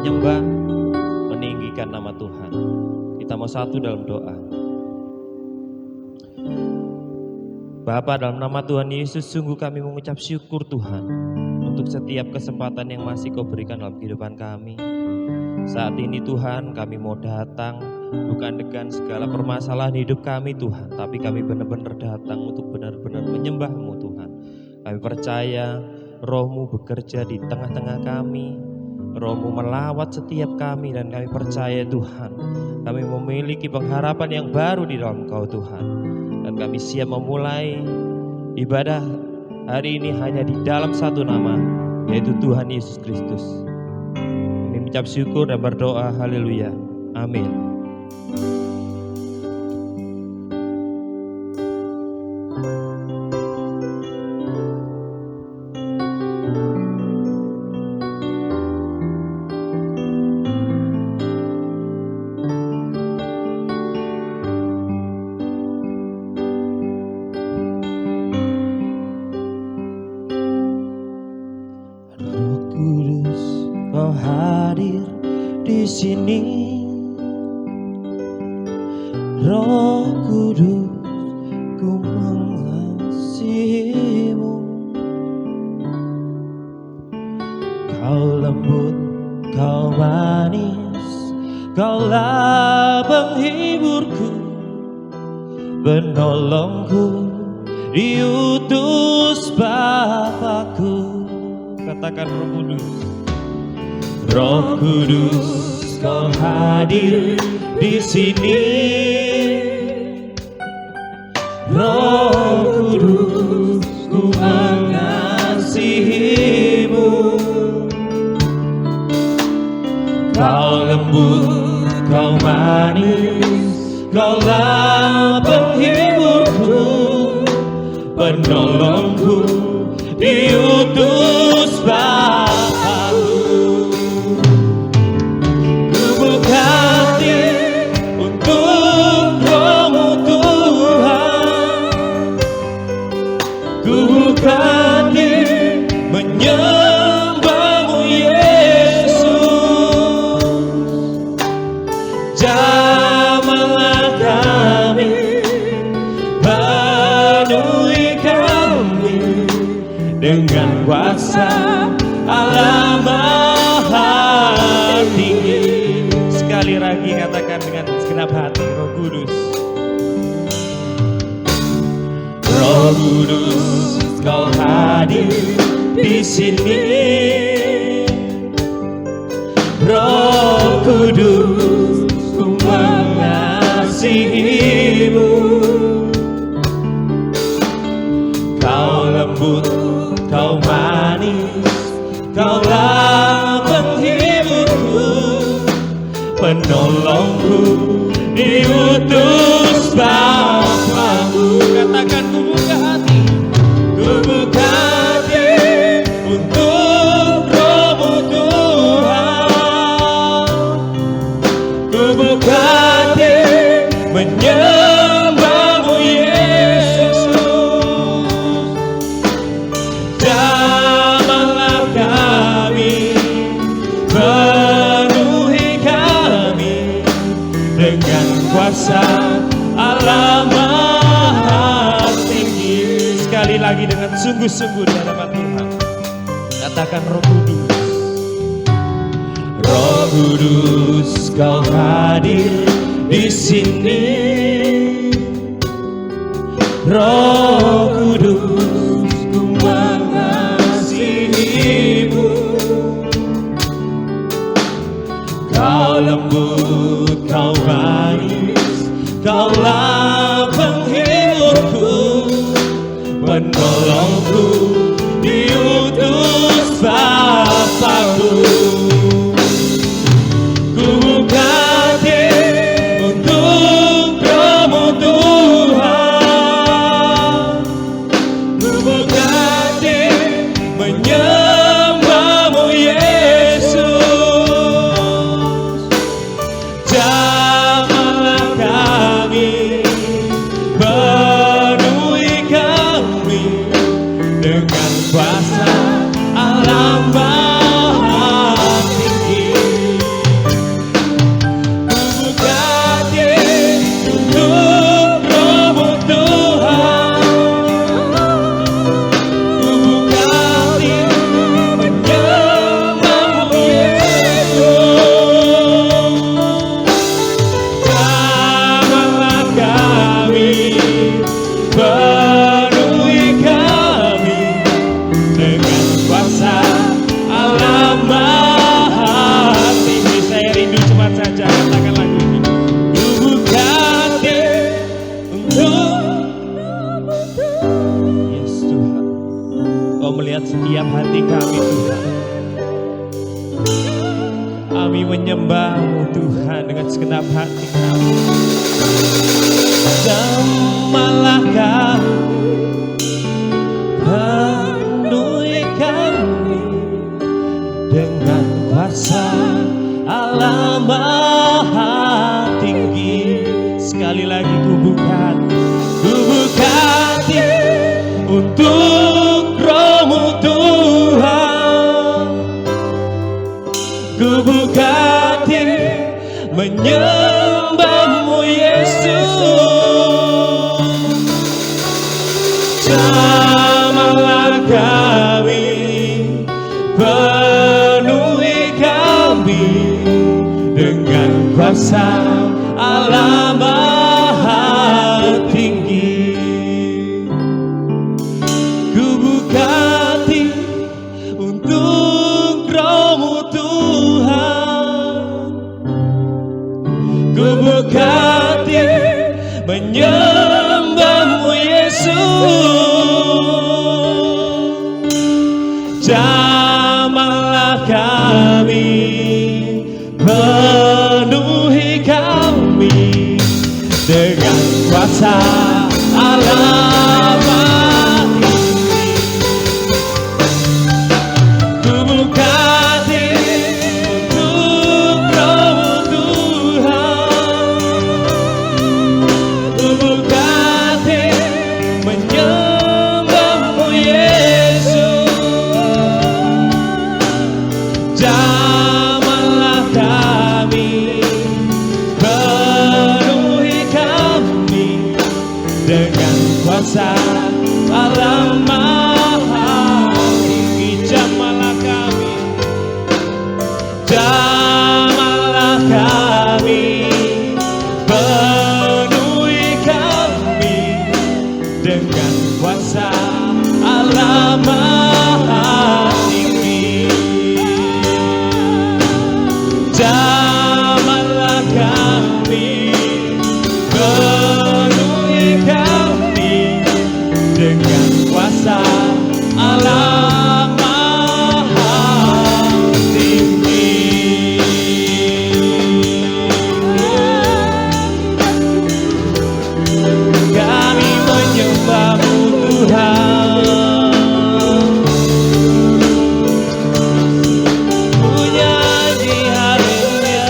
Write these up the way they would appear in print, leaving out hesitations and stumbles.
menyembah, meninggikan nama Tuhan. Kita mau satu dalam doa. Bapa, dalam nama Tuhan Yesus, sungguh kami mengucap syukur Tuhan untuk setiap kesempatan yang masih Kau berikan dalam kehidupan kami. Saat ini Tuhan, kami mau datang bukan dengan segala permasalahan hidup kami Tuhan, tapi kami benar-benar datang untuk benar-benar menyembah-Mu Tuhan. Kami percaya Roh-Mu bekerja di tengah-tengah kami, Roh-Mu melawat setiap kami, dan kami percaya Tuhan, kami memiliki pengharapan yang baru di dalam Kau Tuhan. Dan kami siap memulai ibadah hari ini hanya di dalam satu nama, yaitu Tuhan Yesus Kristus. Kami mengucap syukur dan berdoa, haleluya, amin. Kau hadir di sini, Roh Kudus, ku mengasihi-Mu. Kau lembut, Kau manis, Kaulah penghiburku, penolongku, diutus Bapa-Ku. Katakan Roh Kudus. Roh Kudus, Kau hadir di sini. Roh Kudus, ku mengasihi-Mu. Kau lembut, Kau manis, Kaulah penghiburku, penolongku, diutus Bapa-Ku. Ku buka hati untuk Roh-Mu Tuhan. Ku buka hati menyembah-Mu Yesus. Jamahlah kami, penuhi kami dengan kuasa Allah Maha Tinggi. Sekali lagi katakan dengan segenap hati, Roh Kudus. Roh Kudus, Kau hadir di sini. Roh Kudus, ku mengasihi-Mu. Kau lembut, Kau manis, Kaulah penghiburku, penolongku, diutus Bapa-Ku. Katakan ku buka hati, ku buka hati untuk Roh-Mu Tuhan. Ku buka hati menyembah-Mu Yesus. Jamahlah kami, penuhi kami dengan kuasa Allah Maha Tinggi. Sekali lagi dengan sungguh-sungguh di hadapan Tuhan, katakan Roh Kudus. Roh Kudus, Kau hadir di sini. Roh Kudus, ku mengasihi-Mu. Kau lembut, Kau manis, Kaulah penghiburku, penolongku, diutus Bapa-Ku. Ku buka hati untuk Roh-Mu Tuhan. Ku buka hati menyembah-Mu Yesus. Jamahlah kami, penuhi kami Kami menyembah-Mu Tuhan dengan segenap hati kami. Sembahlah Kau, penuhi kami dengan kuasa Allah Maha Tinggi. Sekali lagi ku buka hati untuk Roh-Mu Tuhan. Ku buka hati menyembah-Mu Yesus. Jamahlah kami, penuhi kami dengan kuasa Allah Maha Tinggi. Ku buka hati untuk Roh-Mu Tuhan. Ku buka hati menyembah-Mu Yesus. Jamahlah kami, penuhi kami dengan kuasa Allah Maha Tinggi. Ku buka hati untuk Roh-Mu Tuhan. Ku buka hati menyembah-Mu Yesus. Jamahlah kami, penuhi kami dengan kuasa Allah Maha Tinggi. Jamahlah kami, jamahlah kami, penuhi kami dengan kuasa Allah Maha Tinggi. Jamahlah kami, penuhi kami dengan kuasa Allah Maha Tinggi. Kami menyembah-Mu Tuhan. Ku nyanyi haleluya.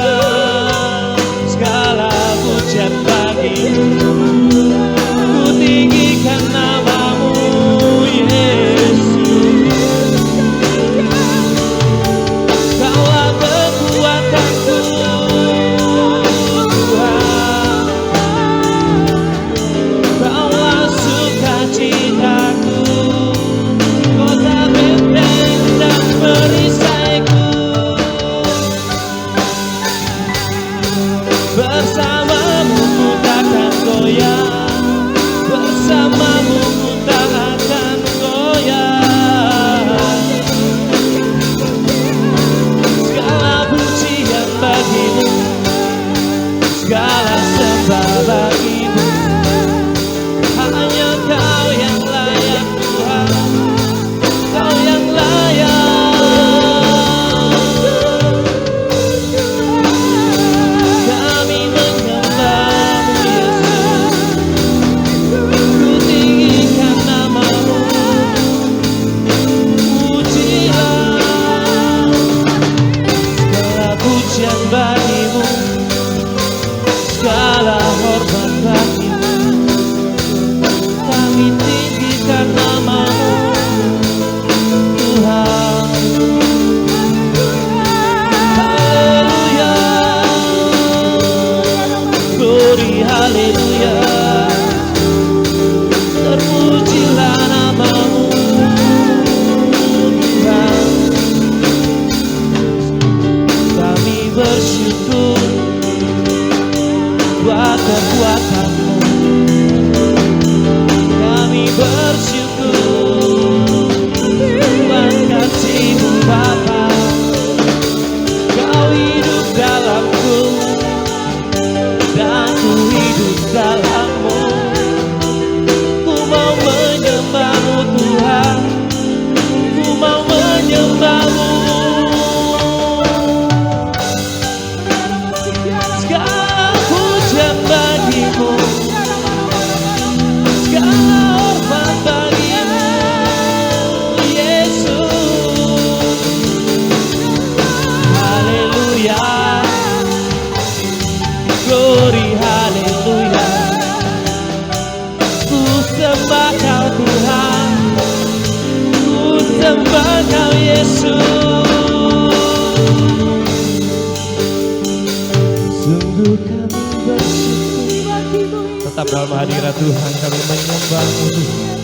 Sungguh kami bersyukur. Tetap dalam hadirat Tuhan kami menyembah-Mu Tuhan.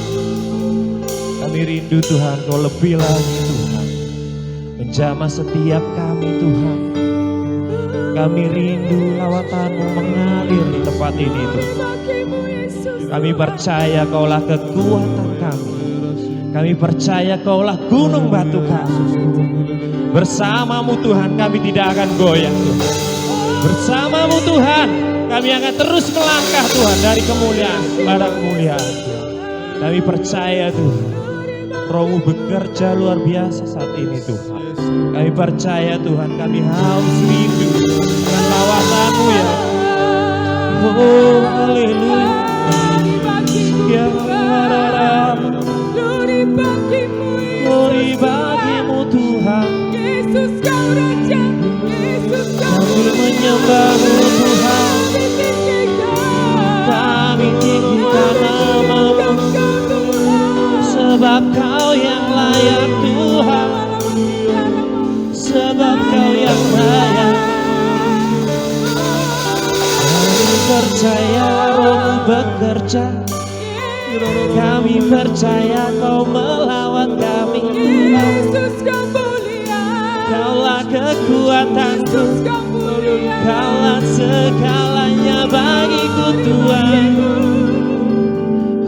Kami rindu Tuhan, Kau lebih lagi Tuhan. Menjamah setiap kami Tuhan. Kami rindu lawatan-Mu mengalir di tempat ini Tuhan. Kami percaya Kaulah kekuatan kami. Kami percaya Kaulah gunung batu kami. Bersama-Mu Tuhan kami tidak akan goyah Tuhan. Bersama-Mu Tuhan kami akan terus melangkah Tuhan dari kemuliaan kepada kemuliaan Tuhan. Kami percaya Tuhan Roh-Mu bekerja luar biasa saat ini Tuhan. Kami percaya Tuhan kami haus rindu dengan lawatan-Mu ya. Oh haleluya. Ya Glory bagimu Tuhan. Yesus Kau Raja, Yesus Kau Kami menyembah-Mu Tuhan. Kami tinggikan nama-Mu, sebab Kau yang layak Tuhan. Sebab Kau yang layak. Kami percaya Roh-Mu bekerja. Kami percaya Kau melawat kami. Yesus Kau mulia, Kaulah kekuatanku, Kaulah segalanya bagiku Tuhan.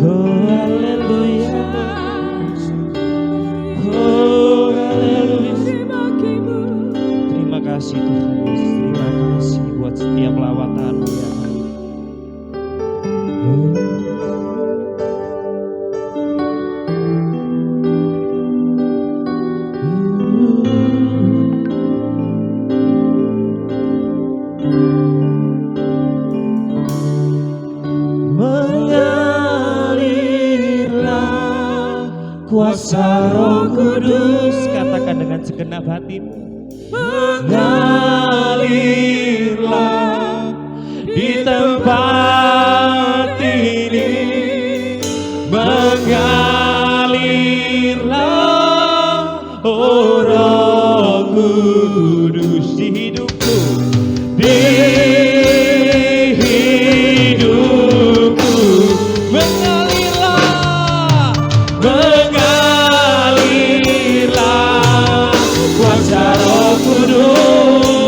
Oh haleluya. Oh haleluya. Terima kasih Tuhan Yesus. Terima kasih buat setiap lawatan-Mu ya Tuhan. Mengalirlah kuasa Roh Kudus, katakan dengan segenap hatimu. Mengalirlah di tempat ini. Mengalirlah oh Roh Kudus di hidupku. Di hidupku mengalirlah, mengalirlah kuasa Roh Kudus.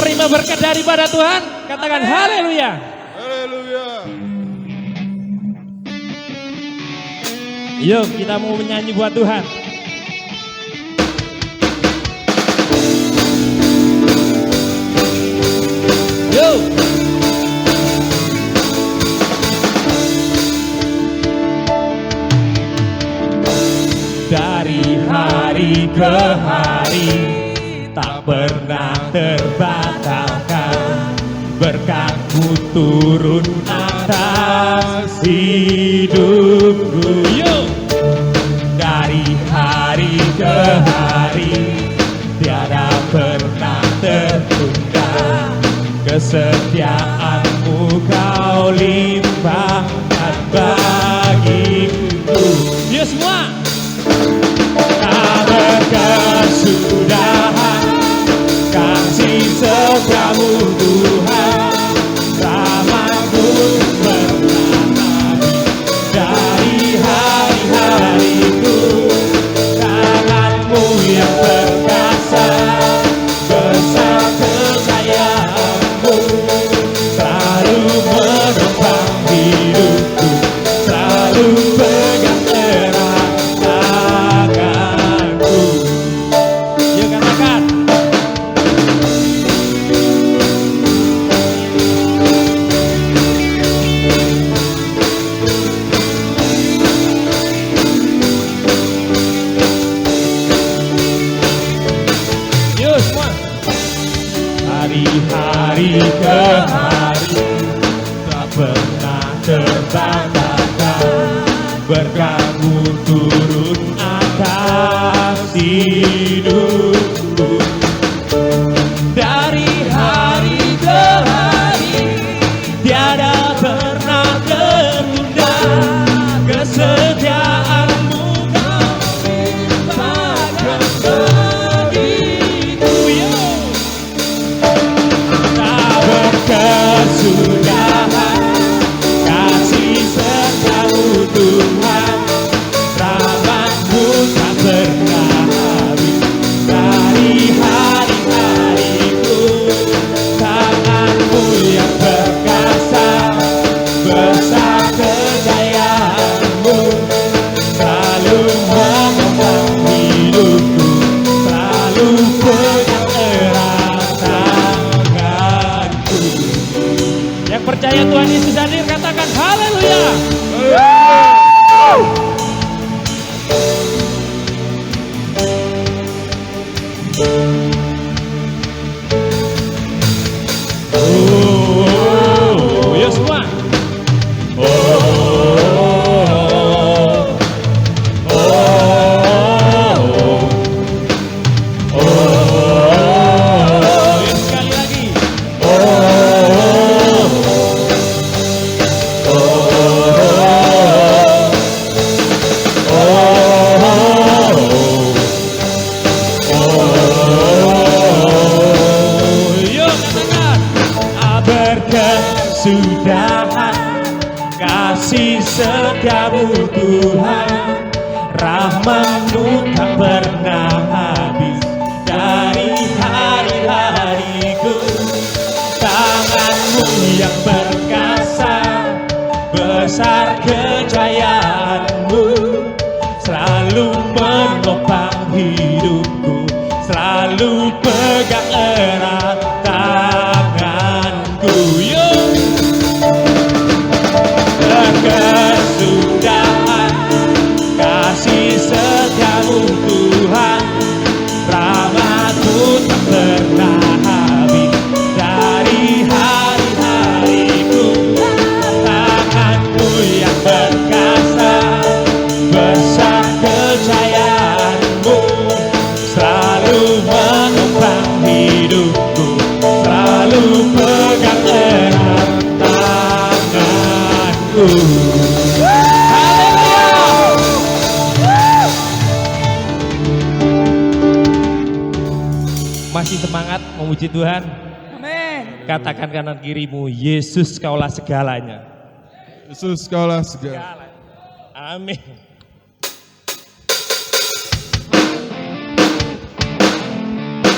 menerima berkat daripada Tuhan? Katakan haleluya. Haleluya. Yuk kita mau menyanyi buat Tuhan. Yuk. Dari hari ke hari tak pernah terbatalkan, berkat-Mu turun atas hidupku. Yuk. Dari hari ke hari tiada pernah tertunda, kesetiaan-Mu Kau limpahkan bagiku. Yuk semua. Tak berkesudahan kasih setiamu Tuhan, rahmat-Mu bernama dari hari-hariku. Tangan-Mu yang perkasa, besar kejayaan-Mu, selalu menopang hidupku, selalu pegang erat tanganku. Ya katakan. Yuk semua. Hari-hari ke hari tak pernah terbatalkan, berkat-Mu turun atas hidupku. Dari hari ke hari tiada pernah tertunda, kesetiaan-Mu Kau limpahkan bagiku. Tak berkesudahan kasih serta-Mu Tuhan, rahmat-Mu tak pernah habis dari hari-hariku. Tangan-Mu yang perkasa, besar kejayaan-Mu, selalu menopang hidupku, selalu pegang erat tanganku. Yang percaya Tuhan Yesus hadir katakan haleluya. Oh, yuk semua. Yuk sekali lagi. Yuk katakan. Berkesudahan kasih setiamu Tuhan, rahmat-Mu tak pernah habis dari hari-hariku. Tangan-Mu yang perkasa, besar kejayaan-Mu, selalu menopang hidupku, selalu pegang erat tanganku. Yuk. Berkesudahan kasih setiamu Tuhan, rahmat-Mu tak pernah habis dari hari-hariku. Tangan-Mu yang perkasa, besar kejayaan-Mu, selalu menopang hidupku, selalu pegang erat tanganku. Masih semangat memuji Tuhan? Amin. Katakan kanan kirimu, Yesus Kaulah segalanya. Yesus Kaulah segala. Amin.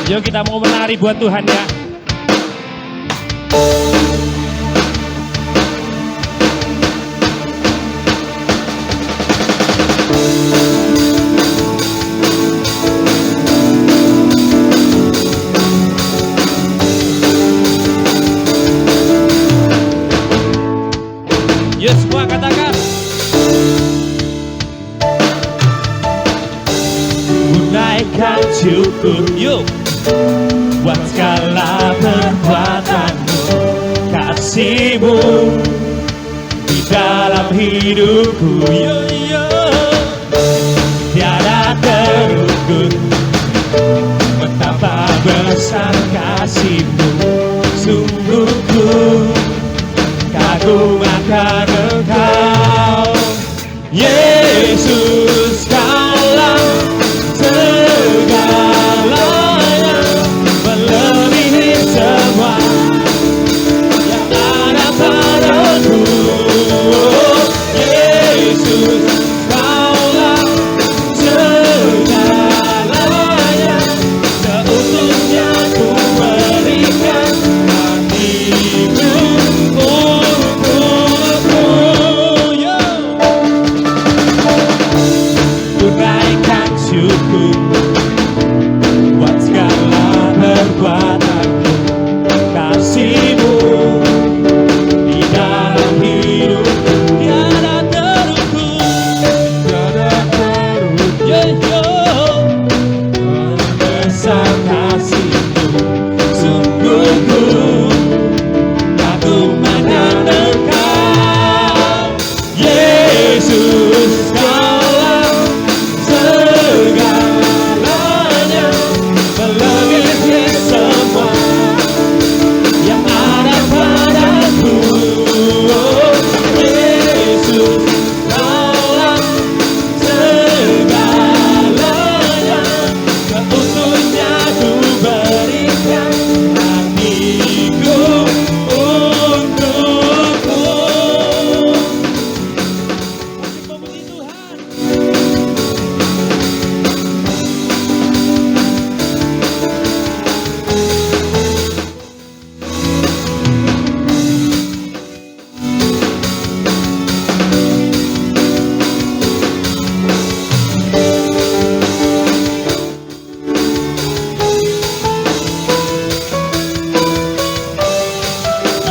Yuk kita mau menari buat Tuhan ya. syukur. Yuk, buat segala perbuatanmu, kasih-Mu di dalam hidupku. Yo, yo. Tiada terukur betapa besar kasih-Mu. Sungguh ku kagum akan Engkau, Yesus. Kaulah segalanya, melebihi semua yang ada padaku. Yesus, Kaulah segalanya, seutuhnya ku berikan hatiku untukmu. Tunaikan syukur buat segala perbuatanmu, kasih-Mu di dalam hidup. Tiada terukur, yo, yo. Besar kasih-Mu, sungguh ku kagum akan Engkau, Yesus. Kaulah segalanya, melebihi semua yang ada padaku. Yesus, Kaulah segalanya, seutuhnya ku berikan hatiku untukmu. Memuji Tuhan.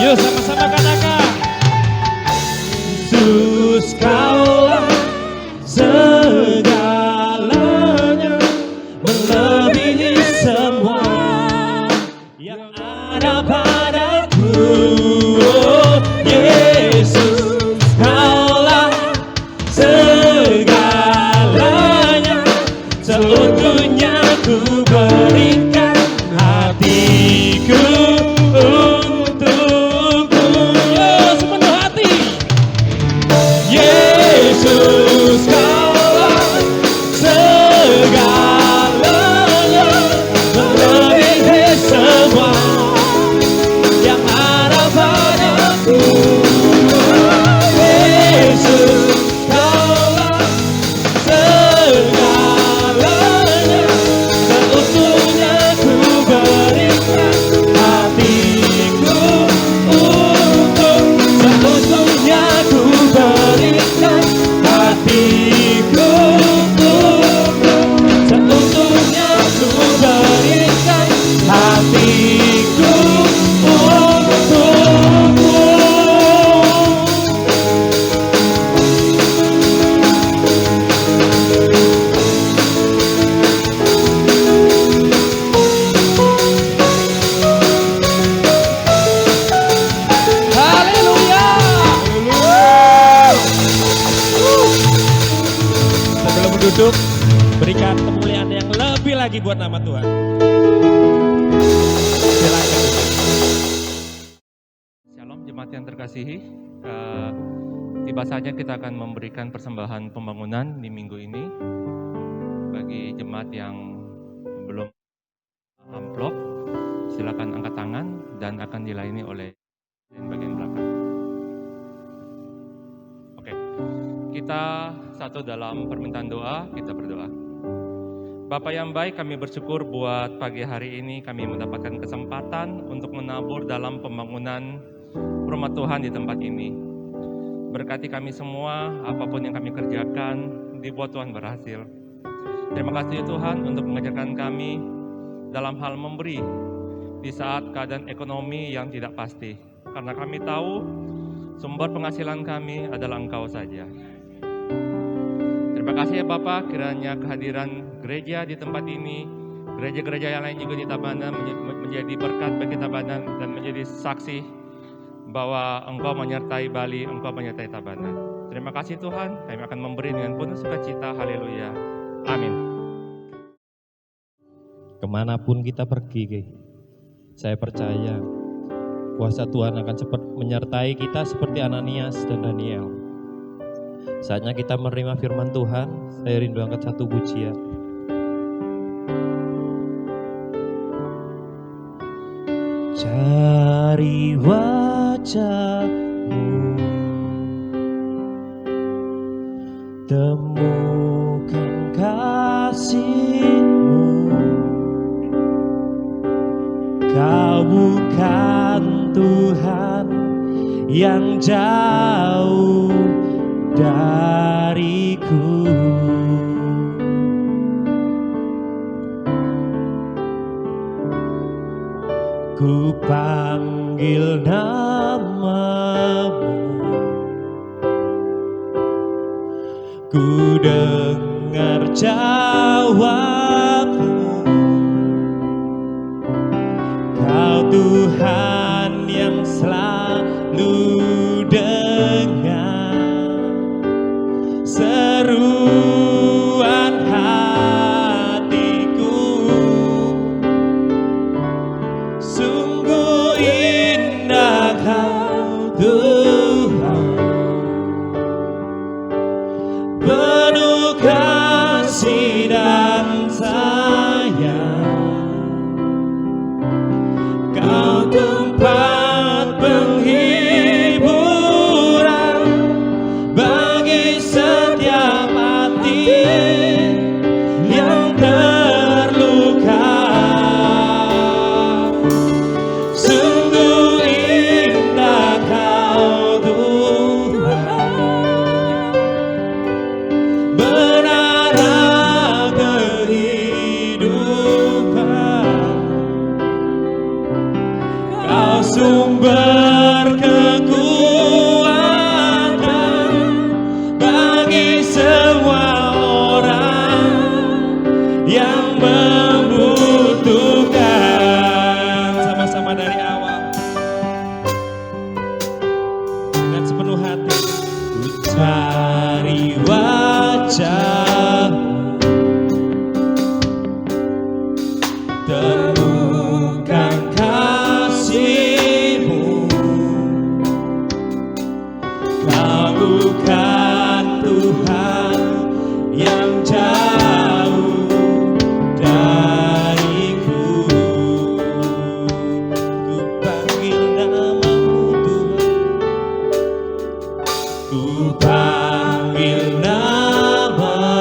Yuk sama-sama katakan, Yesus, Kaulah segalanya, melebihi semua yang ada padaku. Yesus, Kaulah segalanya, seutuhnya ku berikan hatiku untukmu. Yo, sepenuh hati. Yesus, Kaulah segalanya, melebihi semua yang ada padaku. Yesus, Kaulah segalanya, seutuhnya ku berikan hatiku untuk, seutuhnya ku berikan hatiku untuk, seutuhnya ku berikan hatiku untukmu. Haleluya. Sebelum duduk, berikan kemuliaan yang lebih lagi buat nama Tuhan. Silakan. Shalom jemaat yang terkasihi, tiba saja kita akan memberikan persembahan pembangunan di minggu ini. Bagi jemaat yang belum amplop, silakan angkat tangan dan akan dilayani oleh bagian belakang. Oke, kita satu dalam permintaan doa, kita berdoa. Bapa yang baik, kami bersyukur buat pagi hari ini kami mendapatkan kesempatan untuk menabur dalam pembangunan rumah Tuhan di tempat ini. Berkati kami semua, apapun yang kami kerjakan, dibuat Tuhan berhasil. Terima kasih Tuhan untuk mengajarkan kami dalam hal memberi di saat keadaan ekonomi yang tidak pasti. Karena kami tahu sumber penghasilan kami adalah Engkau saja. Terima kasih ya Bapak, kiranya kehadiran gereja di tempat ini gereja-gereja yang lain juga di Tabanan menjadi berkat bagi Tabanan dan menjadi saksi bahwa Engkau menyertai Bali, Engkau menyertai Tabanan. Terima kasih Tuhan, kami akan memberi dengan penuh sukacita. Haleluya. Amin. Kemanapun kita pergi, saya percaya kuasa Tuhan akan cepat menyertai kita seperti Ananias dan Daniel. Saatnya kita menerima firman Tuhan. Saya rindu angkat satu pujian. Cari wajah-Mu, temukan kasih-Mu. Kau bukan Tuhan yang jauh dariku. Ku panggil nama-Mu, ku dengar jawab-Mu. Kau Tuhan yang selalu dengar seruan hatiku. Sungguh indah Kau Tuhan, penuh kasih dan sayang. Kau tempat penghiburan bagi setiap hati yang terluka. Sungguh indah Kau Tuhan, menara kehidupan. Kau sumber kekuatan bagi semua orang yang membutuhkan. Sama-sama dari awal dengan sepenuh hati. Ku cari wajah-Mu, temukan kasih-Mu. Kau bukan Tuhan yang jauh dariku. Ku panggil nama-Mu Tuhan, ku panggil nama-Mu.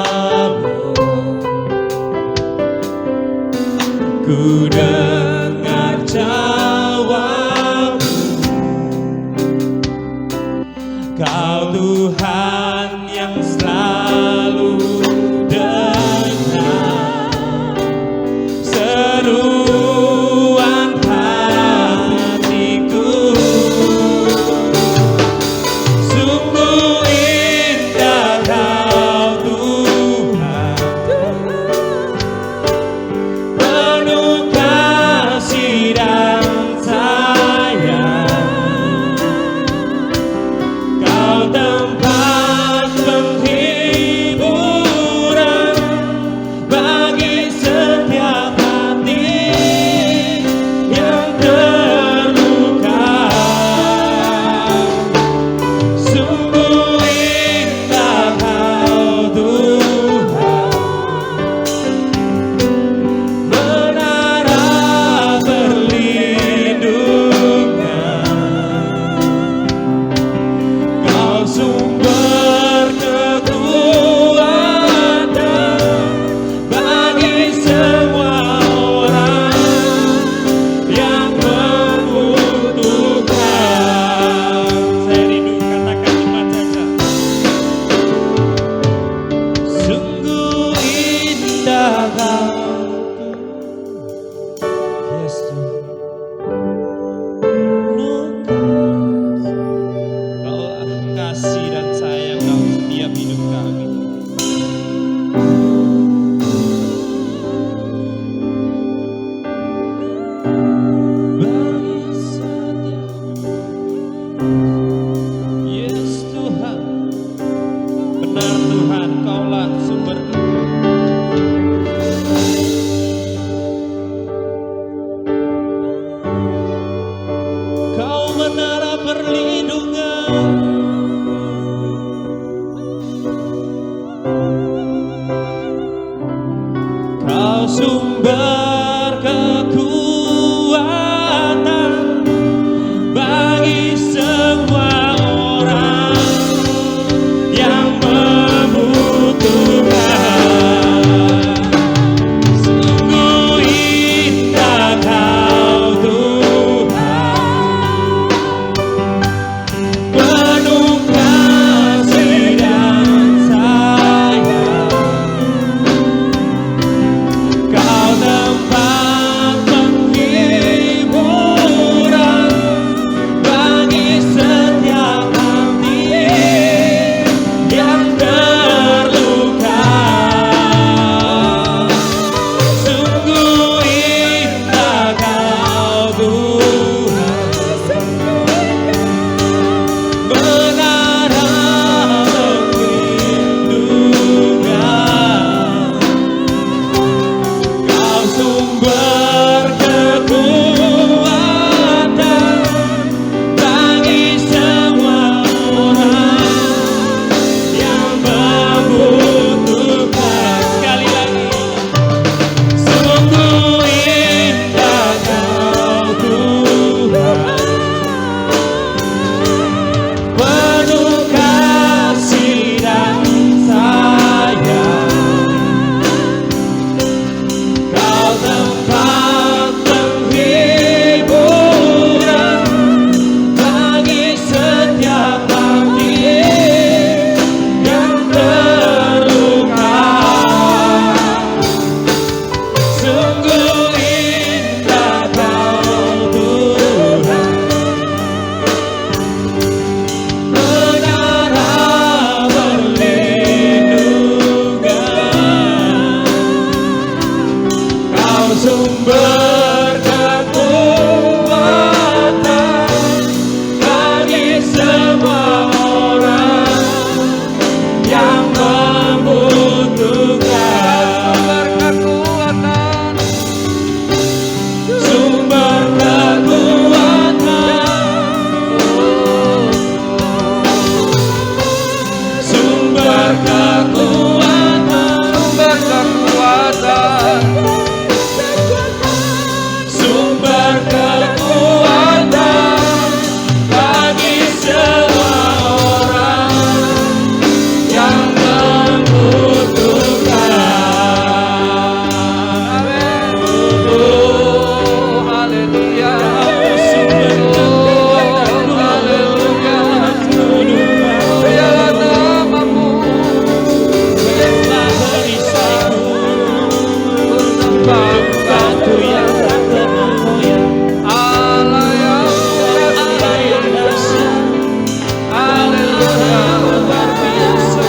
Kau sumber kekuatan bagi semua orang yang membutuhkan. Sungguh indah Kau Tuhan, penuh kasih dan sayang. Kau tempat penghiburan bagi setiap hati yang terluka. Sungguh indah Kau Tuhan, menara perlindungan. Kau sumber kekuatan bagi semua orang yang membutuhkan. Sekali lagi, sungguh indah Kau Tuhan, penuh kasih dan sayang. Kau tempat penghiburan bagi setiap hati yang terluka. Sungguh indah Kau Tuhan, menara perlindungan. Kau sumber kekuatan bagi semua orang yang membutuhkan. Sumber kekuatan, sumber kekuatan, sumber kekuatan bagi semua orang yang membutuhkan. Oh, haleluya. Sumber kekuatan, haleluya. Biarlah namamu telah perisaiku, batu yang tak tergoyah. Allah yang dahsyat, haleluya, luar biasa.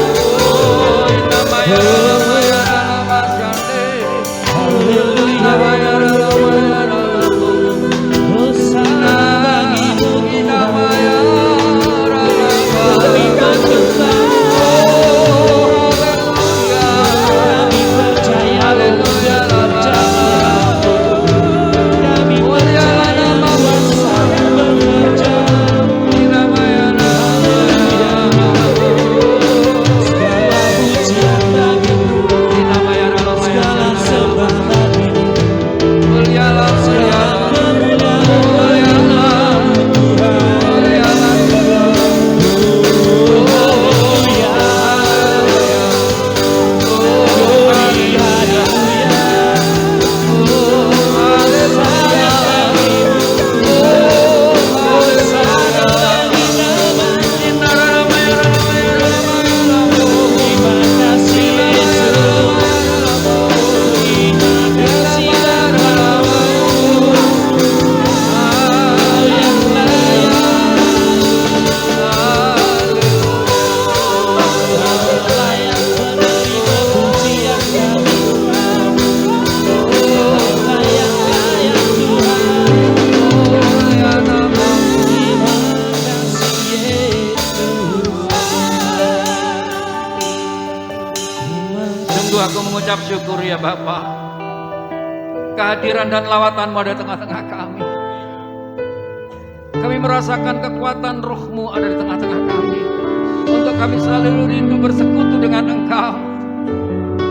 Hosana bagimu kami percaya, kami percaya kuasa bekerja. Segala pujian bagimu, segala sembah bagimu, segala kemuliaan Tuhan. Sungguh aku mengucap syukur ya Bapa, kehadiran dan lawatan-Mu ada tengah-tengah kami. Kami kami merasakan kekuatan roh-Mu ada di tengah-tengah kami. Untuk kami selalu rindu bersekutu dengan Engkau.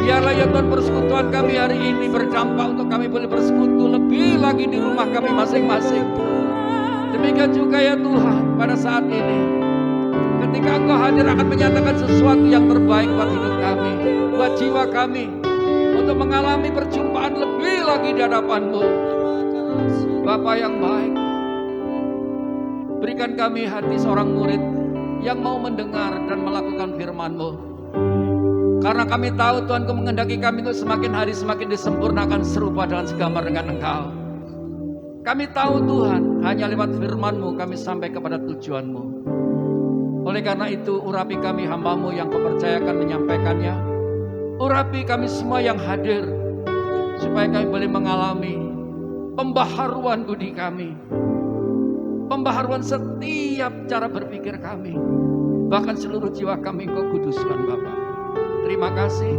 Biarlah ya Tuhan persekutuan kami hari ini berdampak untuk kami boleh bersekutu lebih lagi di rumah kami masing-masing. Demikian juga ya Tuhan pada saat ini, ketika Engkau hadir akan menyatakan sesuatu yang terbaik buat hidup kami, buat jiwa kami, untuk mengalami perjumpaan lebih lagi di hadapan-Mu. Bapa yang baik, berikan kami hati seorang murid yang mau mendengar dan melakukan firman-Mu. Karena kami tahu Tuhan Kau menghendaki kami untuk semakin hari semakin disempurnakan serupa dan segambar dengan Engkau. Kami tahu Tuhan, hanya lewat firman-Mu kami sampai kepada tujuan-Mu. Oleh karena itu urapi kami hamba-Mu yang Kau percayakan menyampaikannya. Urapi kami semua yang hadir, supaya kami boleh mengalami pembaharuan budi kami, pembaharuan setiap cara berpikir kami, bahkan seluruh jiwa kami Kau kuduskan Bapa. Terima kasih.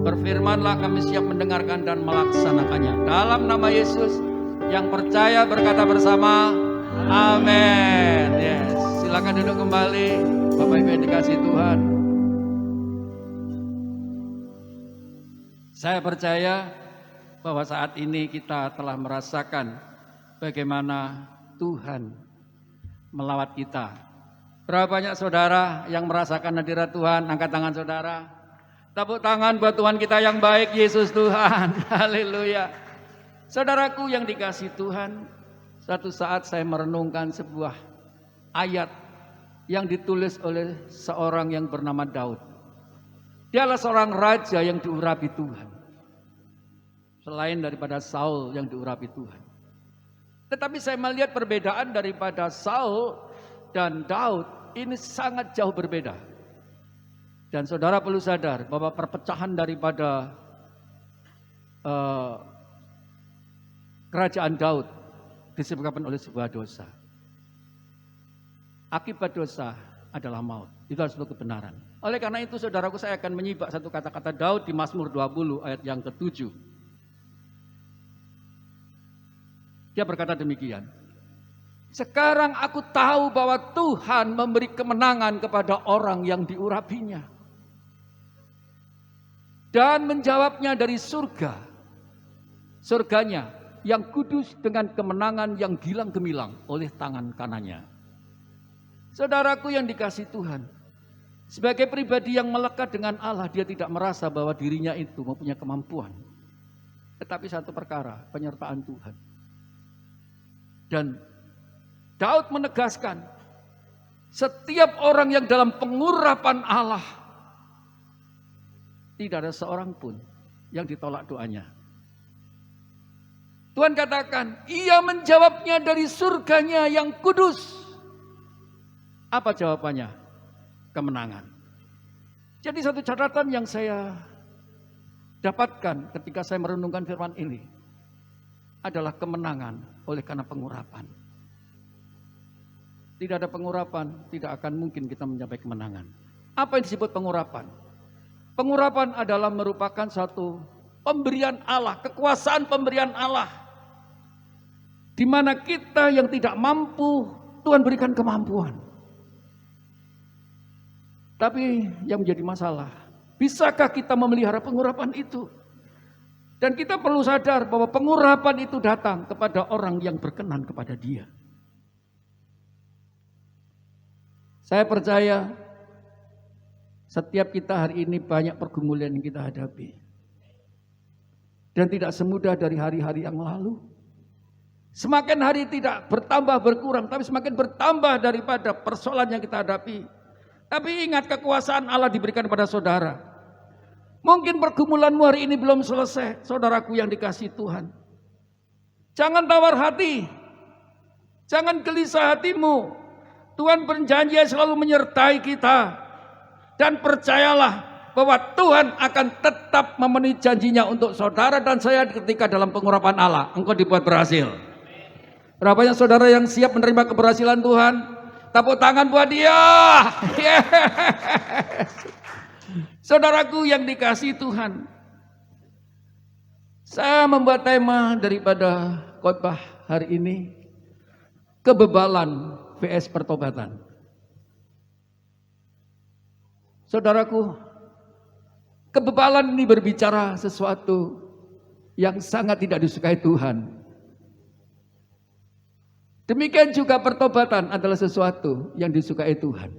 Berfirmanlah, kami siap mendengarkan dan melaksanakannya. Dalam nama Yesus yang percaya berkata bersama, amin. Yes. Silakan duduk kembali, Bapak Ibu yang dikasihi Tuhan. Saya percaya bahwa saat ini kita telah merasakan bagaimana Tuhan melawat kita. Berapa banyak saudara yang merasakan hadirat Tuhan? Angkat tangan saudara. Tepuk tangan buat Tuhan kita yang baik, Yesus Tuhan. Haleluya. Saudaraku yang dikasihi Tuhan, satu saat saya merenungkan sebuah ayat yang ditulis oleh seorang yang bernama Daud. Dialah seorang raja yang diurapi Tuhan, selain daripada Saul yang diurapi Tuhan. Tetapi saya melihat perbedaan daripada Saul dan Daud ini sangat jauh berbeda. Dan saudara perlu sadar bahwa perpecahan daripada kerajaan Daud disebabkan oleh sebuah dosa. Akibat dosa adalah maut. Itu adalah sebuah kebenaran. Oleh karena itu saudaraku, saya akan menyibak satu kata-kata Daud di Mazmur 20 ayat yang ke-7. Dia berkata demikian. Sekarang aku tahu bahwa Tuhan memberi kemenangan kepada orang yang diurapinya. Dan menjawabnya dari surga. Surganya yang kudus dengan kemenangan yang gilang gemilang oleh tangan kanannya. Saudaraku yang dikasihi Tuhan, sebagai pribadi yang melekat dengan Allah, dia tidak merasa bahwa dirinya itu mempunyai kemampuan. Tetapi satu perkara, penyertaan Tuhan. Dan Daud menegaskan, setiap orang yang dalam pengurapan Allah, tidak ada seorang pun yang ditolak doanya. Tuhan katakan, ia menjawabnya dari surganya yang kudus. Apa jawabannya? Kemenangan. Jadi satu catatan yang saya dapatkan ketika saya merenungkan firman ini adalah kemenangan oleh karena pengurapan. Tidak ada pengurapan, tidak akan mungkin kita mencapai kemenangan. Apa yang disebut pengurapan? Pengurapan adalah merupakan satu pemberian Allah, kekuasaan pemberian Allah. Di mana kita yang tidak mampu, Tuhan berikan kemampuan. Tapi yang menjadi masalah, bisakah kita memelihara pengurapan itu? Dan kita perlu sadar bahwa pengurapan itu datang kepada orang yang berkenan kepada Dia. Saya percaya setiap kita hari ini banyak pergumulan yang kita hadapi. Dan tidak semudah dari hari-hari yang lalu. Semakin hari tidak bertambah berkurang, tapi semakin bertambah daripada persoalan yang kita hadapi. Tapi ingat, kekuasaan Allah diberikan kepada saudara. Mungkin pergumulanmu hari ini belum selesai, saudaraku yang dikasihi Tuhan. Jangan tawar hati. Jangan gelisah hatimu. Tuhan berjanji selalu menyertai kita. Dan percayalah bahwa Tuhan akan tetap memenuhi janjinya untuk saudara dan saya ketika dalam pengurapan Allah. Engkau dibuat berhasil. Berapa banyak saudara yang siap menerima keberhasilan Tuhan? Tepuk tangan buat dia. Yes. Saudaraku yang dikasihi Tuhan, saya membuat tema daripada khotbah hari ini, kebebalan vs pertobatan. Saudaraku, kebebalan ini berbicara sesuatu yang sangat tidak disukai Tuhan. Demikian juga pertobatan adalah sesuatu yang disukai Tuhan.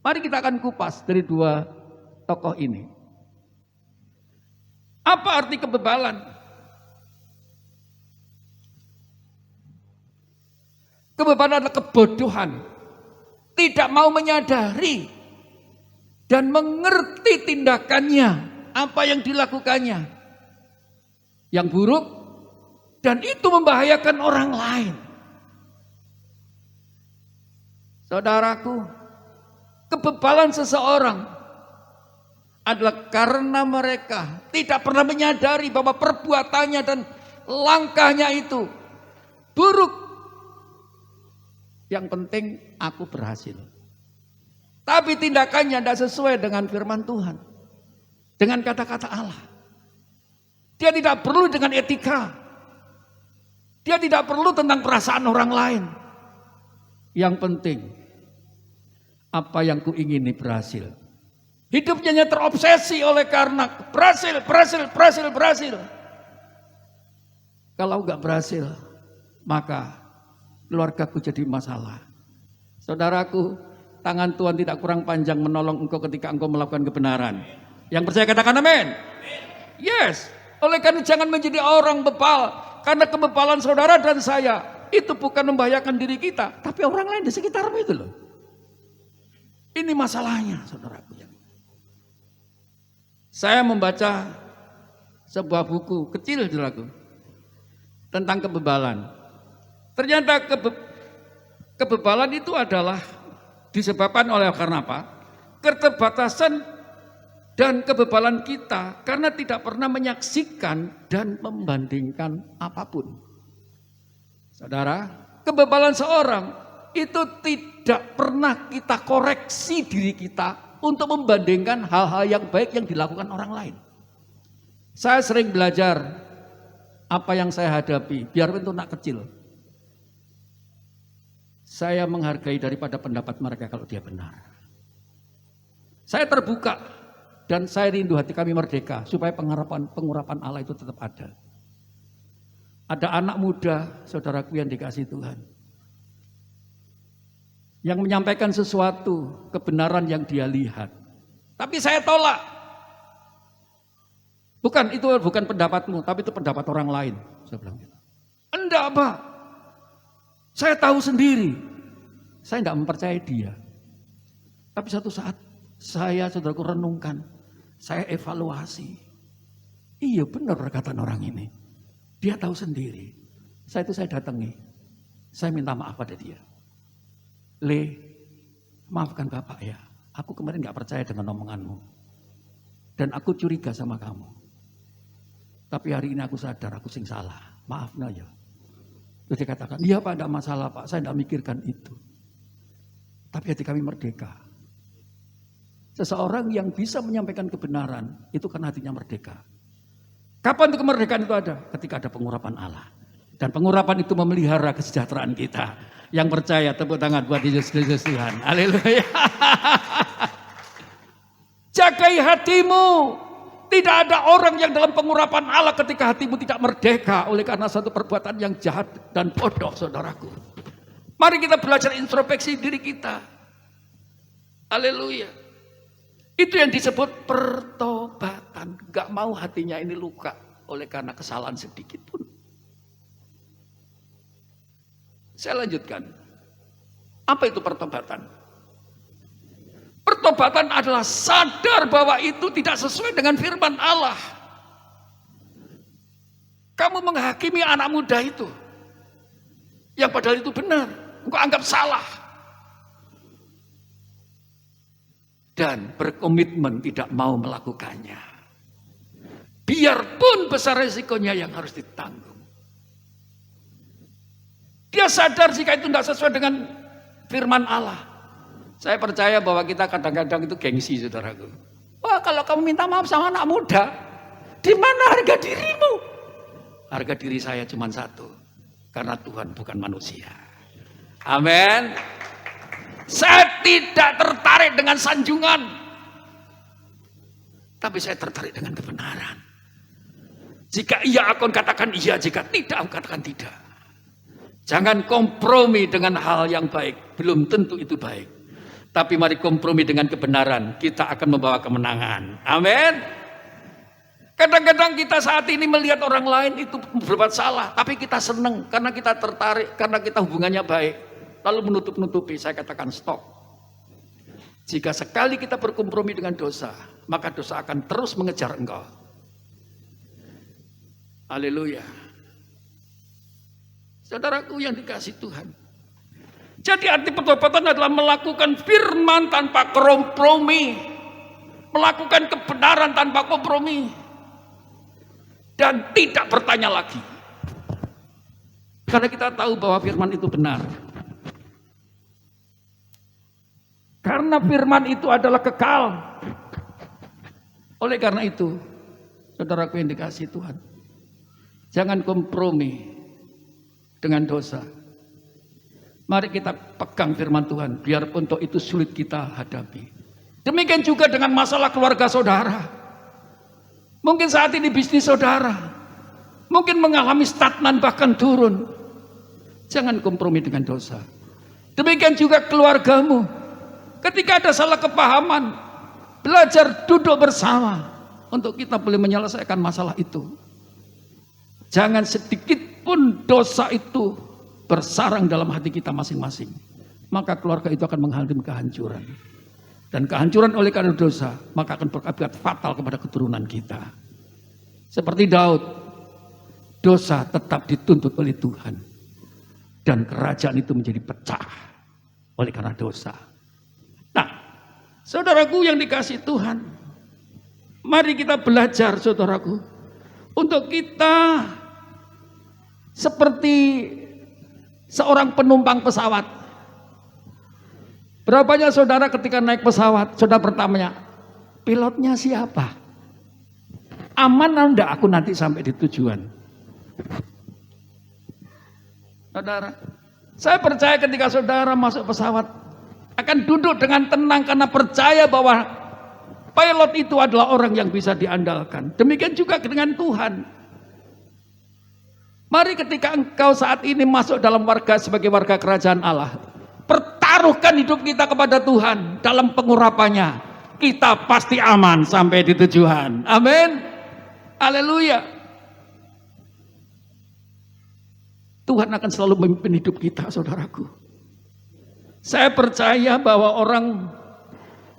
Mari kita akan kupas dari dua tokoh ini. Apa arti kebebalan? Kebebalan adalah kebodohan, tidak mau menyadari dan mengerti tindakannya, apa yang dilakukannya, yang buruk, dan itu membahayakan orang lain. Saudaraku, kebebalan seseorang adalah karena mereka tidak pernah menyadari bahwa perbuatannya dan langkahnya itu buruk. Yang penting aku berhasil. Tapi tindakannya tidak sesuai dengan firman Tuhan, dengan kata-kata Allah. Dia tidak perlu dengan etika. Dia tidak perlu tentang perasaan orang lain. Yang penting apa yang kuingini berhasil. Hidupnya hanya terobsesi oleh karena berhasil. Kalau enggak berhasil, maka keluargaku jadi masalah. Saudaraku, tangan Tuhan tidak kurang panjang menolong engkau ketika engkau melakukan kebenaran. Yang percaya katakan amin. Yes. Oleh karena jangan menjadi orang bebal. Karena kebebalan saudara dan saya itu bukan membahayakan diri kita, tapi orang lain di sekitarmu itu loh. Ini masalahnya, saudaraku. Saya membaca sebuah buku kecil, saudaraku, tentang kebebalan. Ternyata kebebalan itu adalah disebabkan oleh karena apa? Keterbatasan dan kebebalan kita karena tidak pernah menyaksikan dan membandingkan apapun. Saudara, kebebalan seorang itu tidak pernah kita koreksi diri kita untuk membandingkan hal-hal yang baik yang dilakukan orang lain. Saya sering belajar apa yang saya hadapi, biarpun itu anak kecil. Saya menghargai daripada pendapat mereka kalau dia benar. Saya terbuka dan saya rindu hati kami merdeka supaya pengurapan Allah itu tetap ada. Ada anak muda, saudaraku yang dikasihi Tuhan, yang menyampaikan sesuatu kebenaran yang dia lihat. Tapi saya tolak. Itu bukan pendapatmu, tapi itu pendapat orang lain. Saya bilang gitu. Enggak, Pak. Saya tahu sendiri. Saya tidak mempercayai dia. Tapi satu saat saya, saudaraku, renungkan. Saya evaluasi. Iya benar perkataan orang ini. Dia tahu sendiri. Saya datangi. Saya minta maaf pada dia. Maafkan Bapak ya. Aku kemarin gak percaya dengan omonganmu. Dan aku curiga sama kamu. Tapi hari ini aku sadar aku sing salah. Maaf nah ya. Terus dia katakan, iya Pak, tidak masalah Pak, saya tidak mikirkan itu. Tapi hati kami merdeka. Seseorang yang bisa menyampaikan kebenaran, itu karena hatinya merdeka. Kapan itu kemerdekaan itu ada? Ketika ada pengurapan Allah. Dan pengurapan itu memelihara kesejahteraan kita. Yang percaya, tepuk tangan buat Yesus Kristus Tuhan. Haleluya. Jagai hatimu. Tidak ada orang yang dalam pengurapan Allah ketika hatimu tidak merdeka oleh karena satu perbuatan yang jahat dan bodoh, saudaraku. Mari kita belajar introspeksi diri kita. Haleluya. Itu yang disebut pertobatan. Gak mau hatinya ini luka oleh karena kesalahan sedikit pun. Saya lanjutkan. Apa itu pertobatan? Pertobatan adalah sadar bahwa itu tidak sesuai dengan firman Allah. Kamu menghakimi anak muda itu, yang padahal itu benar, engkau anggap salah. Dan berkomitmen tidak mau melakukannya. Biarpun besar resikonya yang harus ditanggung. Dia sadar jika itu tidak sesuai dengan firman Allah. Saya percaya bahwa kita kadang-kadang itu gengsi, saudaraku. Wah, kalau kamu minta maaf sama anak muda, di mana harga dirimu? Harga diri saya cuma satu, karena Tuhan bukan manusia. Amin. Saya tidak tertarik dengan sanjungan, tapi saya tertarik dengan kebenaran. Jika iya, aku katakan iya. Jika tidak, aku katakan tidak. Jangan kompromi dengan hal yang baik. Belum tentu itu baik. Tapi mari kompromi dengan kebenaran. Kita akan membawa kemenangan. Amin. Kadang-kadang kita saat ini melihat orang lain itu berbuat salah. Tapi kita senang karena kita tertarik. Karena kita hubungannya baik. Lalu menutup-nutupi. Saya katakan stop. Jika sekali kita berkompromi dengan dosa, maka dosa akan terus mengejar engkau. Haleluya. Saudaraku yang dikasihi Tuhan. Jadi arti pertobatan adalah melakukan firman tanpa kompromi. Melakukan kebenaran tanpa kompromi. Dan tidak bertanya lagi. Karena kita tahu bahwa firman itu benar. Karena firman itu adalah kekal. Oleh karena itu, saudaraku yang dikasihi Tuhan, jangan kompromi dengan dosa. Mari kita pegang firman Tuhan, biarpun itu sulit kita hadapi. Demikian juga dengan masalah keluarga saudara. Mungkin saat ini bisnis saudara, mungkin mengalami stagnan bahkan turun. Jangan kompromi dengan dosa. Demikian juga keluargamu. Ketika ada salah kepahaman, belajar duduk bersama untuk kita boleh menyelesaikan masalah itu. Jangan sedikit pun dosa itu bersarang dalam hati kita masing-masing. Maka keluarga itu akan mengalami kehancuran. Dan kehancuran oleh karena dosa, maka akan berakibat fatal kepada keturunan kita. Seperti Daud, dosa tetap dituntut oleh Tuhan. Dan kerajaan itu menjadi pecah oleh karena dosa. Nah, saudaraku yang dikasihi Tuhan, mari kita belajar saudaraku, untuk kita seperti seorang penumpang pesawat. Berapa banyak saudara ketika naik pesawat, saudara bertanya, pilotnya siapa? Aman atau enggak aku nanti sampai di tujuan? Saudara, saya percaya ketika saudara masuk pesawat, akan duduk dengan tenang karena percaya bahwa pilot itu adalah orang yang bisa diandalkan. Demikian juga dengan Tuhan. Mari ketika engkau saat ini masuk dalam sebagai warga kerajaan Allah, pertaruhkan hidup kita kepada Tuhan dalam pengurapannya. Kita pasti aman sampai di tujuan. Amin. Haleluya. Tuhan akan selalu memimpin hidup kita, saudaraku. Saya percaya bahwa orang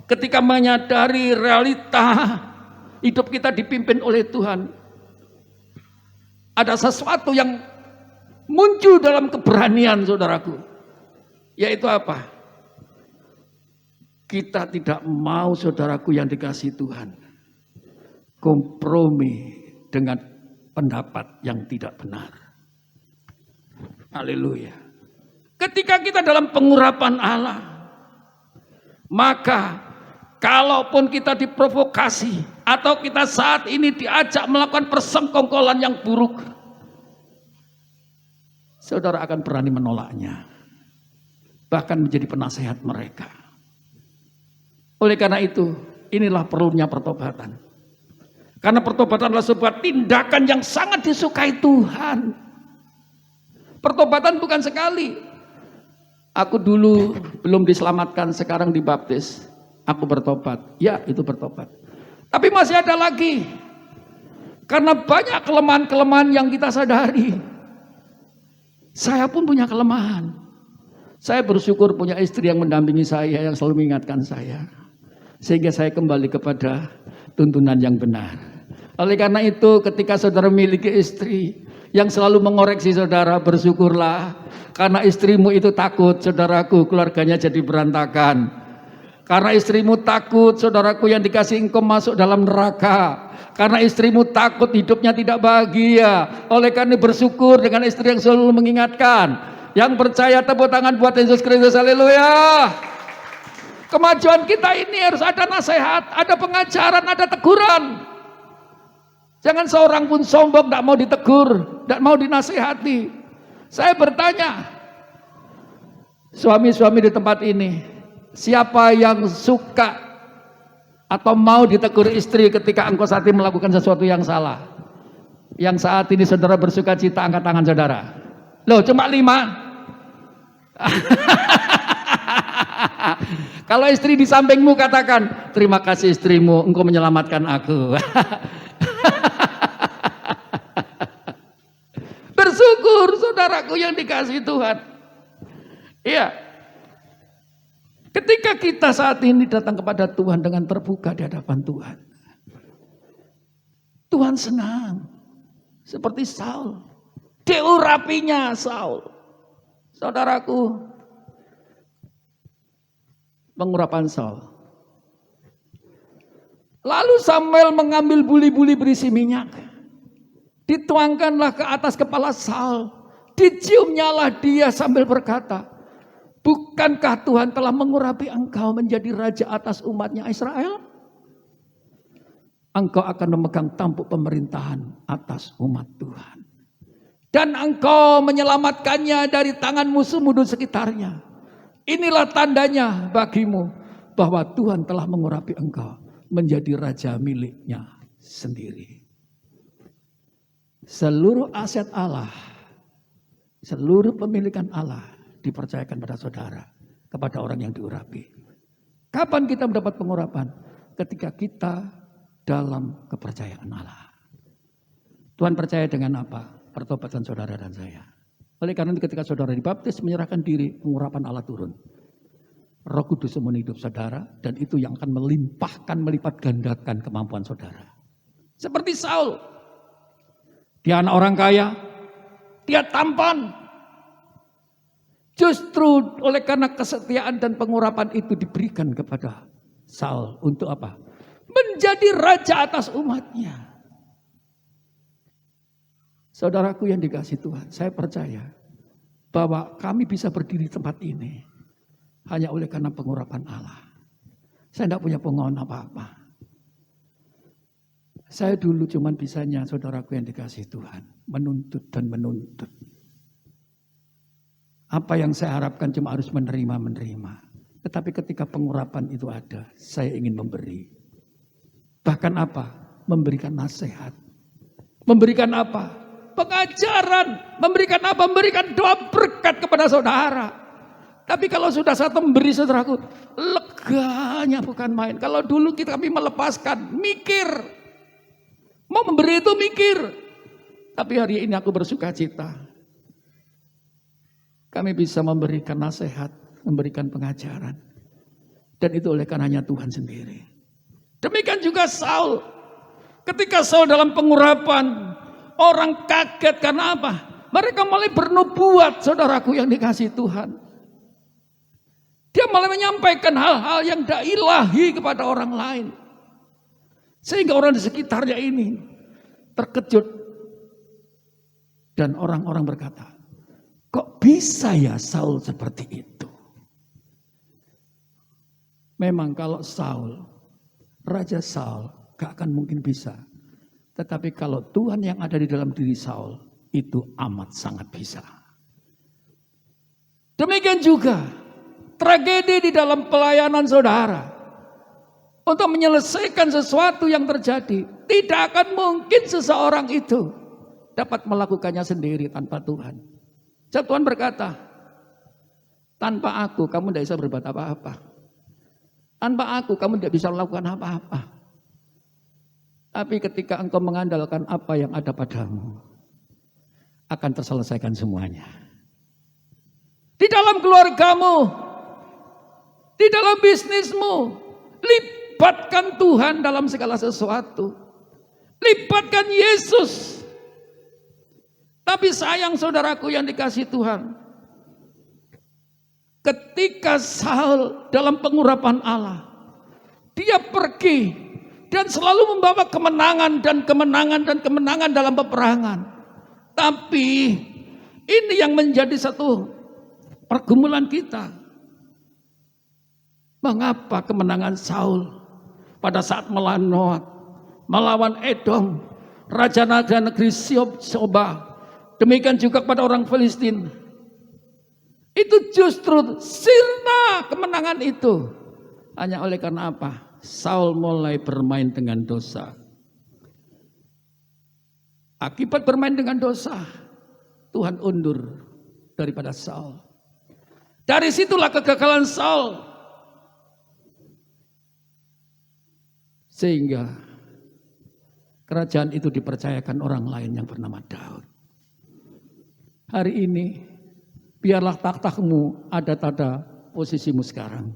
ketika menyadari realita hidup kita dipimpin oleh Tuhan, ada sesuatu yang muncul dalam keberanian, saudaraku. Yaitu apa? Kita tidak mau, saudaraku yang dikasihi Tuhan, kompromi dengan pendapat yang tidak benar. Haleluya. Ketika kita dalam pengurapan Allah, maka kalaupun kita diprovokasi atau kita saat ini diajak melakukan persengkongkolan yang buruk, saudara akan berani menolaknya. Bahkan menjadi penasehat mereka. Oleh karena itu, inilah perlunya pertobatan. Karena pertobatan adalah sebuah tindakan yang sangat disukai Tuhan. Pertobatan bukan sekali. Aku dulu belum diselamatkan, sekarang dibaptis. Aku bertobat. Ya, itu bertobat. Tapi masih ada lagi. Karena banyak kelemahan-kelemahan yang kita sadari. Saya pun punya kelemahan. Saya bersyukur punya istri yang mendampingi saya, yang selalu mengingatkan saya. Sehingga saya kembali kepada tuntunan yang benar. Oleh karena itu, ketika saudara memiliki istri yang selalu mengoreksi saudara, bersyukurlah. Karena istrimu itu takut, saudaraku, keluarganya jadi berantakan. Karena istrimu takut, saudaraku yang dikasih engkau masuk dalam neraka. Karena istrimu takut hidupnya tidak bahagia. Oleh karena bersyukur dengan istri yang selalu mengingatkan. Yang percaya tepuk tangan buat Yesus Kristus, haleluya. Kemajuan kita ini harus ada nasihat, ada pengajaran, ada teguran. Jangan seorang pun sombong, tidak mau ditegur, tidak mau dinasihati. Saya bertanya, suami-suami di tempat ini, Siapa yang suka atau mau ditegur istri ketika engkau saat ini melakukan sesuatu yang salah? Yang saat ini saudara bersuka cita, angkat tangan saudara. Loh, cuma 5. Kalau istri di sampingmu katakan, terima kasih istrimu, engkau menyelamatkan aku. Bersyukur saudaraku yang dikasihi Tuhan. Iya. Ketika kita saat ini datang kepada Tuhan dengan terbuka di hadapan Tuhan, Tuhan senang. Seperti Saul, diurapinya Saul. Saudaraku, pengurapan Saul. Lalu Samuel mengambil buli-buli berisi minyak, dituangkanlah ke atas kepala Saul, diciumnyalah dia sambil berkata, bukankah Tuhan telah mengurapi engkau menjadi raja atas umatnya Israel? Engkau akan memegang tampuk pemerintahan atas umat Tuhan. Dan engkau menyelamatkannya dari tangan musuh-musuh sekitarnya. Inilah tandanya bagimu bahwa Tuhan telah mengurapi engkau menjadi raja miliknya sendiri. Seluruh aset Allah, seluruh pemilikan Allah dipercayakan pada saudara, kepada orang yang diurapi. Kapan kita mendapat pengurapan? Ketika kita dalam kepercayaan Allah. Tuhan percaya dengan apa? Pertobatan saudara dan saya. Oleh karena itu ketika saudara dibaptis, menyerahkan diri, pengurapan Allah turun. Roh Kudus memenuhi hidup saudara, dan itu yang akan melimpahkan, melipat gandakan kemampuan saudara. Seperti Saul. Dia anak orang kaya, dia tampan. Justru oleh karena kesetiaan dan pengurapan itu diberikan kepada Saul. Untuk apa? Menjadi raja atas umatnya. Saudaraku yang dikasihi Tuhan, saya percaya bahwa kami bisa berdiri di tempat ini hanya oleh karena pengurapan Allah. Saya tidak punya pengakuan apa-apa. Saya dulu cuman bisanya, saudaraku yang dikasihi Tuhan, menuntut dan menuntut. Apa yang saya harapkan cuma harus menerima. Tetapi ketika pengurapan itu ada, saya ingin memberi. Bahkan apa? Memberikan nasihat. Memberikan apa? Pengajaran. Memberikan apa? Memberikan doa berkat kepada saudara. Tapi kalau sudah satu memberi saudaraku, leganya bukan main. Kalau dulu kami melepaskan, mikir. Mau memberi itu mikir. Tapi hari ini aku bersuka cita. Kami bisa memberikan nasihat, memberikan pengajaran. Dan itu oleh karenanya Tuhan sendiri. Demikian juga Saul. Ketika Saul dalam pengurapan, orang kaget karena apa? Mereka mulai bernubuat, saudaraku yang dikasihi Tuhan. Dia mulai menyampaikan hal-hal yang tidak ilahi kepada orang lain. Sehingga orang di sekitarnya ini terkejut. Dan orang-orang berkata, kok bisa ya Saul seperti itu? Memang kalau Saul, Raja Saul gak akan mungkin bisa. Tetapi kalau Tuhan yang ada di dalam diri Saul, itu amat sangat bisa. Demikian juga tragedi di dalam pelayanan saudara. Untuk menyelesaikan sesuatu yang terjadi, tidak akan mungkin seseorang itu dapat melakukannya sendiri tanpa Tuhan. Sebab Tuhan berkata, tanpa aku kamu tidak bisa berbuat apa-apa. Tanpa aku kamu tidak bisa melakukan apa-apa. Tapi ketika engkau mengandalkan apa yang ada padamu, akan terselesaikan semuanya. Di dalam keluargamu, di dalam bisnismu, libatkan Tuhan dalam segala sesuatu. Libatkan Yesus. Tapi sayang saudaraku yang dikasihi Tuhan, ketika Saul dalam pengurapan Allah, dia pergi dan selalu membawa kemenangan dan kemenangan dan kemenangan dalam peperangan. Tapi ini yang menjadi satu pergumulan kita. Mengapa kemenangan Saul pada saat melawan Edom, raja-raja negeri Soba, demikian juga kepada orang Filistin, Itu justru sirna kemenangan itu. Hanya oleh karena apa? Saul mulai bermain dengan dosa. Akibat bermain dengan dosa, Tuhan undur daripada Saul. Dari situlah kegagalan Saul. Sehingga kerajaan itu dipercayakan orang lain yang bernama Daud. Hari ini biarlah takhtamu ada pada posisimu sekarang.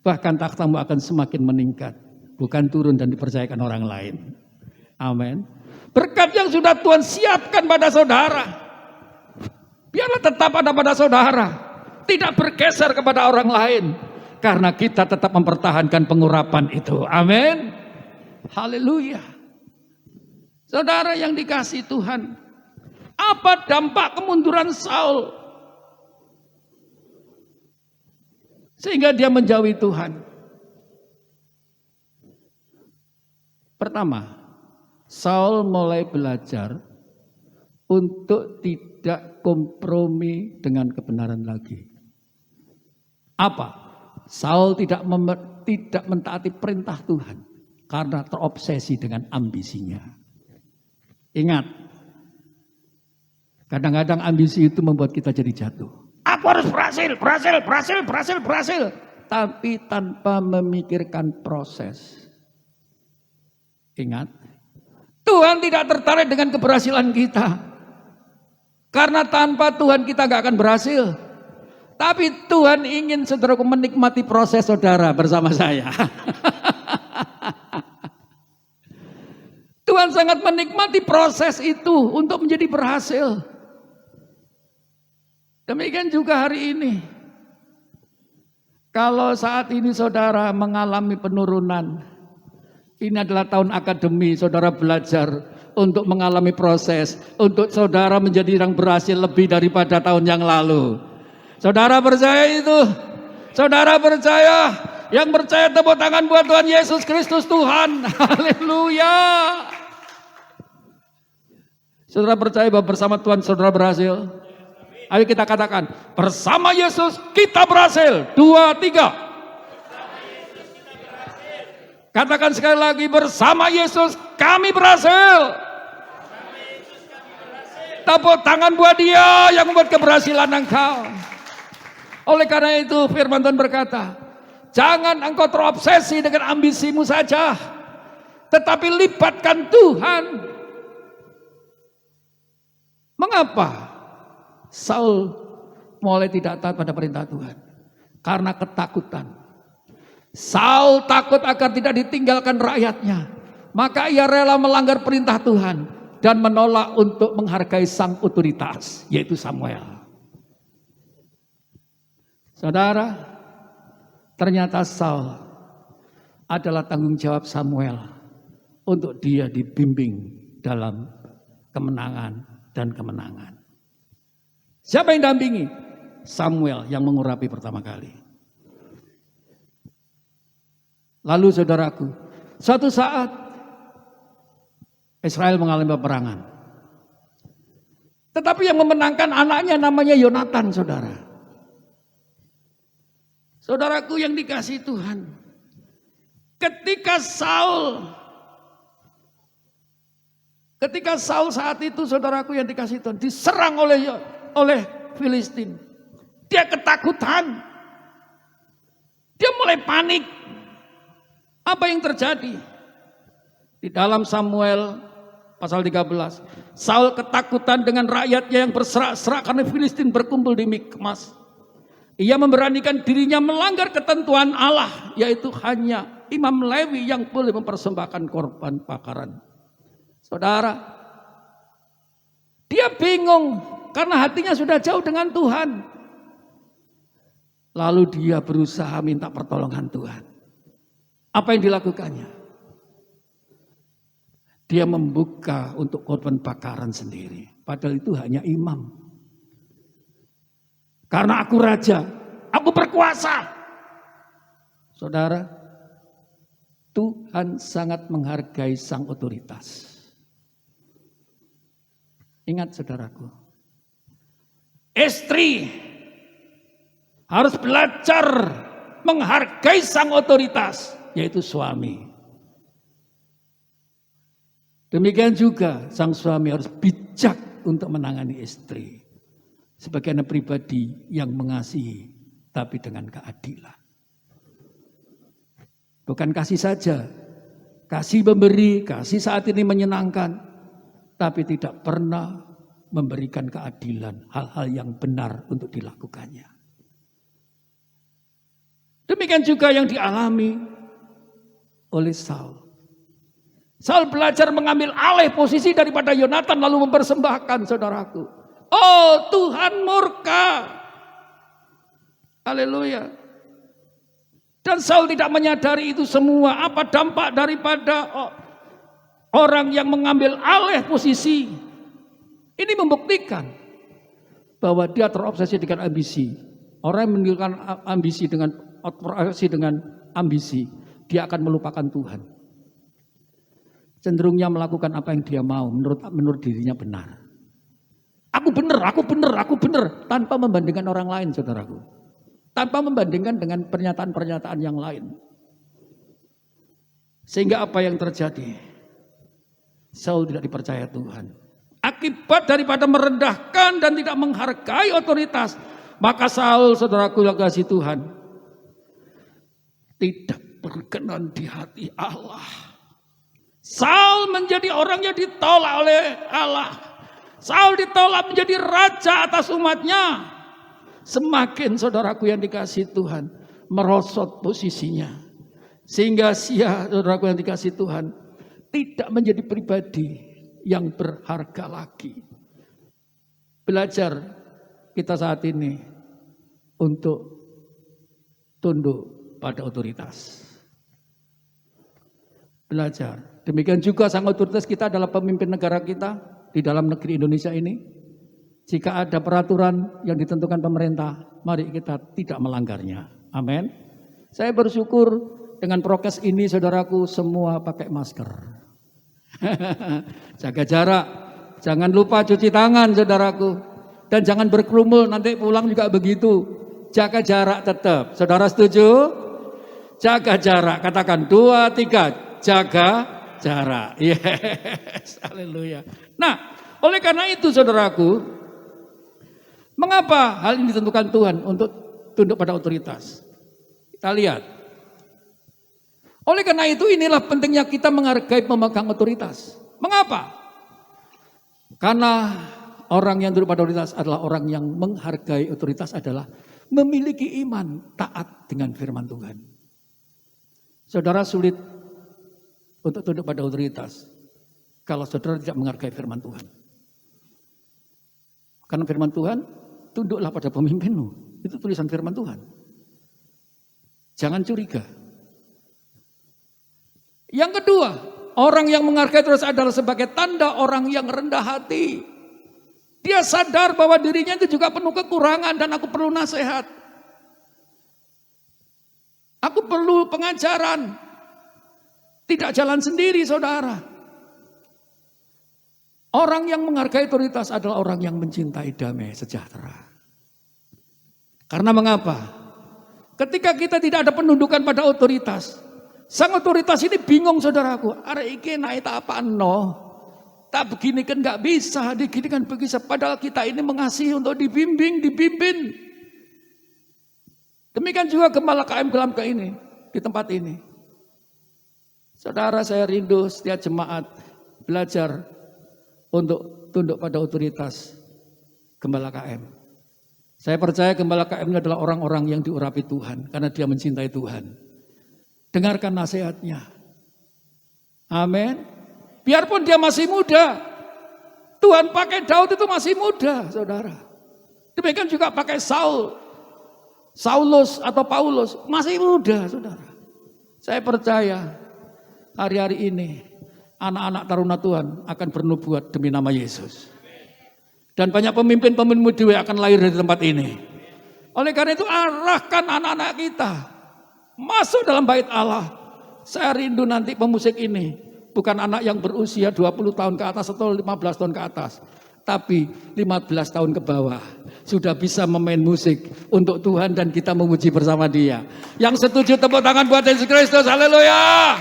Bahkan takhtamu akan semakin meningkat. Bukan turun dan dipercayakan orang lain. Amin. Berkat yang sudah Tuhan siapkan pada saudara. Biarlah tetap ada pada saudara. Tidak bergeser kepada orang lain. Karena kita tetap mempertahankan pengurapan itu. Amin. Haleluya. Saudara yang dikasihi Tuhan. Apa dampak kemunduran Saul? Sehingga dia menjauhi Tuhan. Pertama, Saul mulai belajar untuk tidak kompromi dengan kebenaran lagi. Apa? Saul tidak mentaati perintah Tuhan karena terobsesi dengan ambisinya. Ingat, kadang-kadang ambisi itu membuat kita jadi jatuh. Aku harus berhasil. Tapi tanpa memikirkan proses. Ingat, Tuhan tidak tertarik dengan keberhasilan kita. Karena tanpa Tuhan kita gak akan berhasil. Tapi Tuhan ingin saudaraku menikmati proses saudara bersama saya. Tuhan sangat menikmati proses itu untuk menjadi berhasil. Demikian juga hari ini. Kalau saat ini saudara mengalami penurunan, ini adalah tahun akademi, saudara belajar untuk mengalami proses, untuk saudara menjadi yang berhasil lebih daripada tahun yang lalu. Saudara percaya itu? Saudara percaya? Yang percaya tepuk tangan buat Tuhan Yesus Kristus Tuhan. Haleluya. Saudara percaya bahwa bersama Tuhan saudara berhasil? Ayo kita katakan, bersama Yesus kita berhasil. 2, 3. Katakan sekali lagi, bersama Yesus kami berhasil. Tepuk tangan buat Dia yang membuat keberhasilan engkau. Oleh karena itu firman Tuhan berkata, jangan engkau terobsesi dengan ambisimu saja, tetapi libatkan Tuhan. Mengapa Saul mulai tidak taat pada perintah Tuhan? Karena ketakutan. Saul takut agar tidak ditinggalkan rakyatnya. Maka ia rela melanggar perintah Tuhan dan menolak untuk menghargai sang otoritas, yaitu Samuel. Saudara, ternyata Saul adalah tanggung jawab Samuel untuk dia dibimbing dalam kemenangan dan kemenangan. Siapa yang dampingi? Samuel yang mengurapi pertama kali. Lalu saudaraku, suatu saat Israel mengalami peperangan. Tetapi yang memenangkan anaknya namanya Yonatan, saudara. Saudaraku yang dikasihi Tuhan. Ketika Saul saat itu, saudaraku yang dikasihi Tuhan, diserang oleh Filistin. Dia ketakutan. Dia mulai panik. Apa yang terjadi? Di dalam Samuel pasal 13, Saul ketakutan dengan rakyatnya yang berserak-serak karena Filistin berkumpul di Mikmas. Ia memberanikan dirinya melanggar ketentuan Allah, yaitu hanya Imam Lewi yang boleh mempersembahkan korban bakaran. Saudara, dia bingung karena hatinya sudah jauh dengan Tuhan. Lalu dia berusaha minta pertolongan Tuhan. Apa yang dilakukannya? Dia membuka untuk korban bakaran sendiri. Padahal itu hanya imam. Karena aku raja, aku berkuasa. Saudara, Tuhan sangat menghargai sang otoritas. Ingat saudaraku, istri harus belajar menghargai sang otoritas, yaitu suami. Demikian juga sang suami harus bijak untuk menangani istri sebagai anak pribadi yang mengasihi, tapi dengan keadilan. Bukan kasih saja, kasih memberi, kasih saat ini menyenangkan, tapi tidak pernah memberikan keadilan, hal-hal yang benar untuk dilakukannya. Demikian juga yang dialami oleh Saul. Saul belajar mengambil alih posisi daripada Yonatan lalu mempersembahkan, saudaraku. Oh, Tuhan murka. Haleluya. Dan Saul tidak menyadari itu semua. Apa dampak daripada orang yang mengambil alih posisi. Ini membuktikan bahwa dia terobsesi dengan ambisi. Orang yang menunjukkan ambisi dengan ambisi, dia akan melupakan Tuhan. Cenderungnya melakukan apa yang dia mau menurut dirinya benar. Aku benar, tanpa membandingkan orang lain, saudaraku. Tanpa membandingkan dengan pernyataan-pernyataan yang lain. Sehingga apa yang terjadi? Saul tidak dipercaya Tuhan. Akibat daripada merendahkan dan tidak menghargai otoritas, maka Saul, saudaraku yang kasih Tuhan, tidak berkenan di hati Allah. Saul menjadi orang yang ditolak oleh Allah. Saul ditolak menjadi raja atas umatnya. Semakin saudaraku yang dikasih Tuhan merosot posisinya. Sehingga saudaraku yang dikasih Tuhan tidak menjadi pribadi yang berharga lagi. Belajar kita saat ini untuk tunduk pada otoritas. Belajar. Demikian juga sang otoritas kita adalah pemimpin negara kita di dalam negeri Indonesia ini. Jika ada peraturan yang ditentukan pemerintah, mari kita tidak melanggarnya. Amin. Saya bersyukur dengan prokes ini saudaraku semua pakai masker. Jaga jarak, jangan lupa cuci tangan saudaraku. Dan jangan berkerumun, nanti pulang juga begitu. Jaga jarak tetap. Saudara setuju? Jaga jarak, katakan 2, 3, jaga jarak. Yes, haleluya. Nah, oleh karena itu saudaraku, mengapa hal ini ditentukan Tuhan untuk tunduk pada otoritas? Kita lihat. Oleh karena itu inilah pentingnya kita menghargai pemegang otoritas. Mengapa? Karena orang yang tunduk pada otoritas adalah orang yang menghargai otoritas adalah memiliki iman taat dengan firman Tuhan. Saudara sulit untuk tunduk pada otoritas kalau saudara tidak menghargai firman Tuhan. Karena firman Tuhan, tunduklah pada pemimpinmu. Itu tulisan firman Tuhan. Jangan curiga. Yang kedua, orang yang menghargai otoritas adalah sebagai tanda orang yang rendah hati. Dia sadar bahwa dirinya itu juga penuh kekurangan dan aku perlu nasihat. Aku perlu pengajaran. Tidak jalan sendiri saudara. Orang yang menghargai otoritas adalah orang yang mencintai damai sejahtera. Karena mengapa? Ketika kita tidak ada penundukan pada otoritas, sang otoritas ini bingung saudaraku. Arek iki naik tak apa no. Tak begini kan gak bisa, digini kan bisa. Padahal kita ini mengasihi untuk dibimbing, dipimpin. Demikian juga gembala KM Gelamga ini, di tempat ini. Saudara, saya rindu setiap jemaat belajar untuk tunduk pada otoritas gembala KM. Saya percaya gembala KM ini adalah orang-orang yang diurapi Tuhan karena dia mencintai Tuhan. Dengarkan nasihatnya. Amin. Biarpun dia masih muda, Tuhan pakai Daud itu masih muda, saudara. Demikian juga pakai Saulus atau Paulus, masih muda, saudara. Saya percaya hari-hari ini anak-anak taruna Tuhan akan bernubuat demi nama Yesus. Dan banyak pemimpin-pemimpin dewa akan lahir dari tempat ini. Oleh karena itu arahkan anak-anak kita masuk dalam bait Allah. Saya rindu nanti pemusik ini bukan anak yang berusia 20 tahun ke atas atau 15 tahun ke atas. Tapi 15 tahun ke bawah sudah bisa memain musik untuk Tuhan dan kita memuji bersama dia. Yang setuju tepuk tangan buat Yesus Kristus. Haleluya.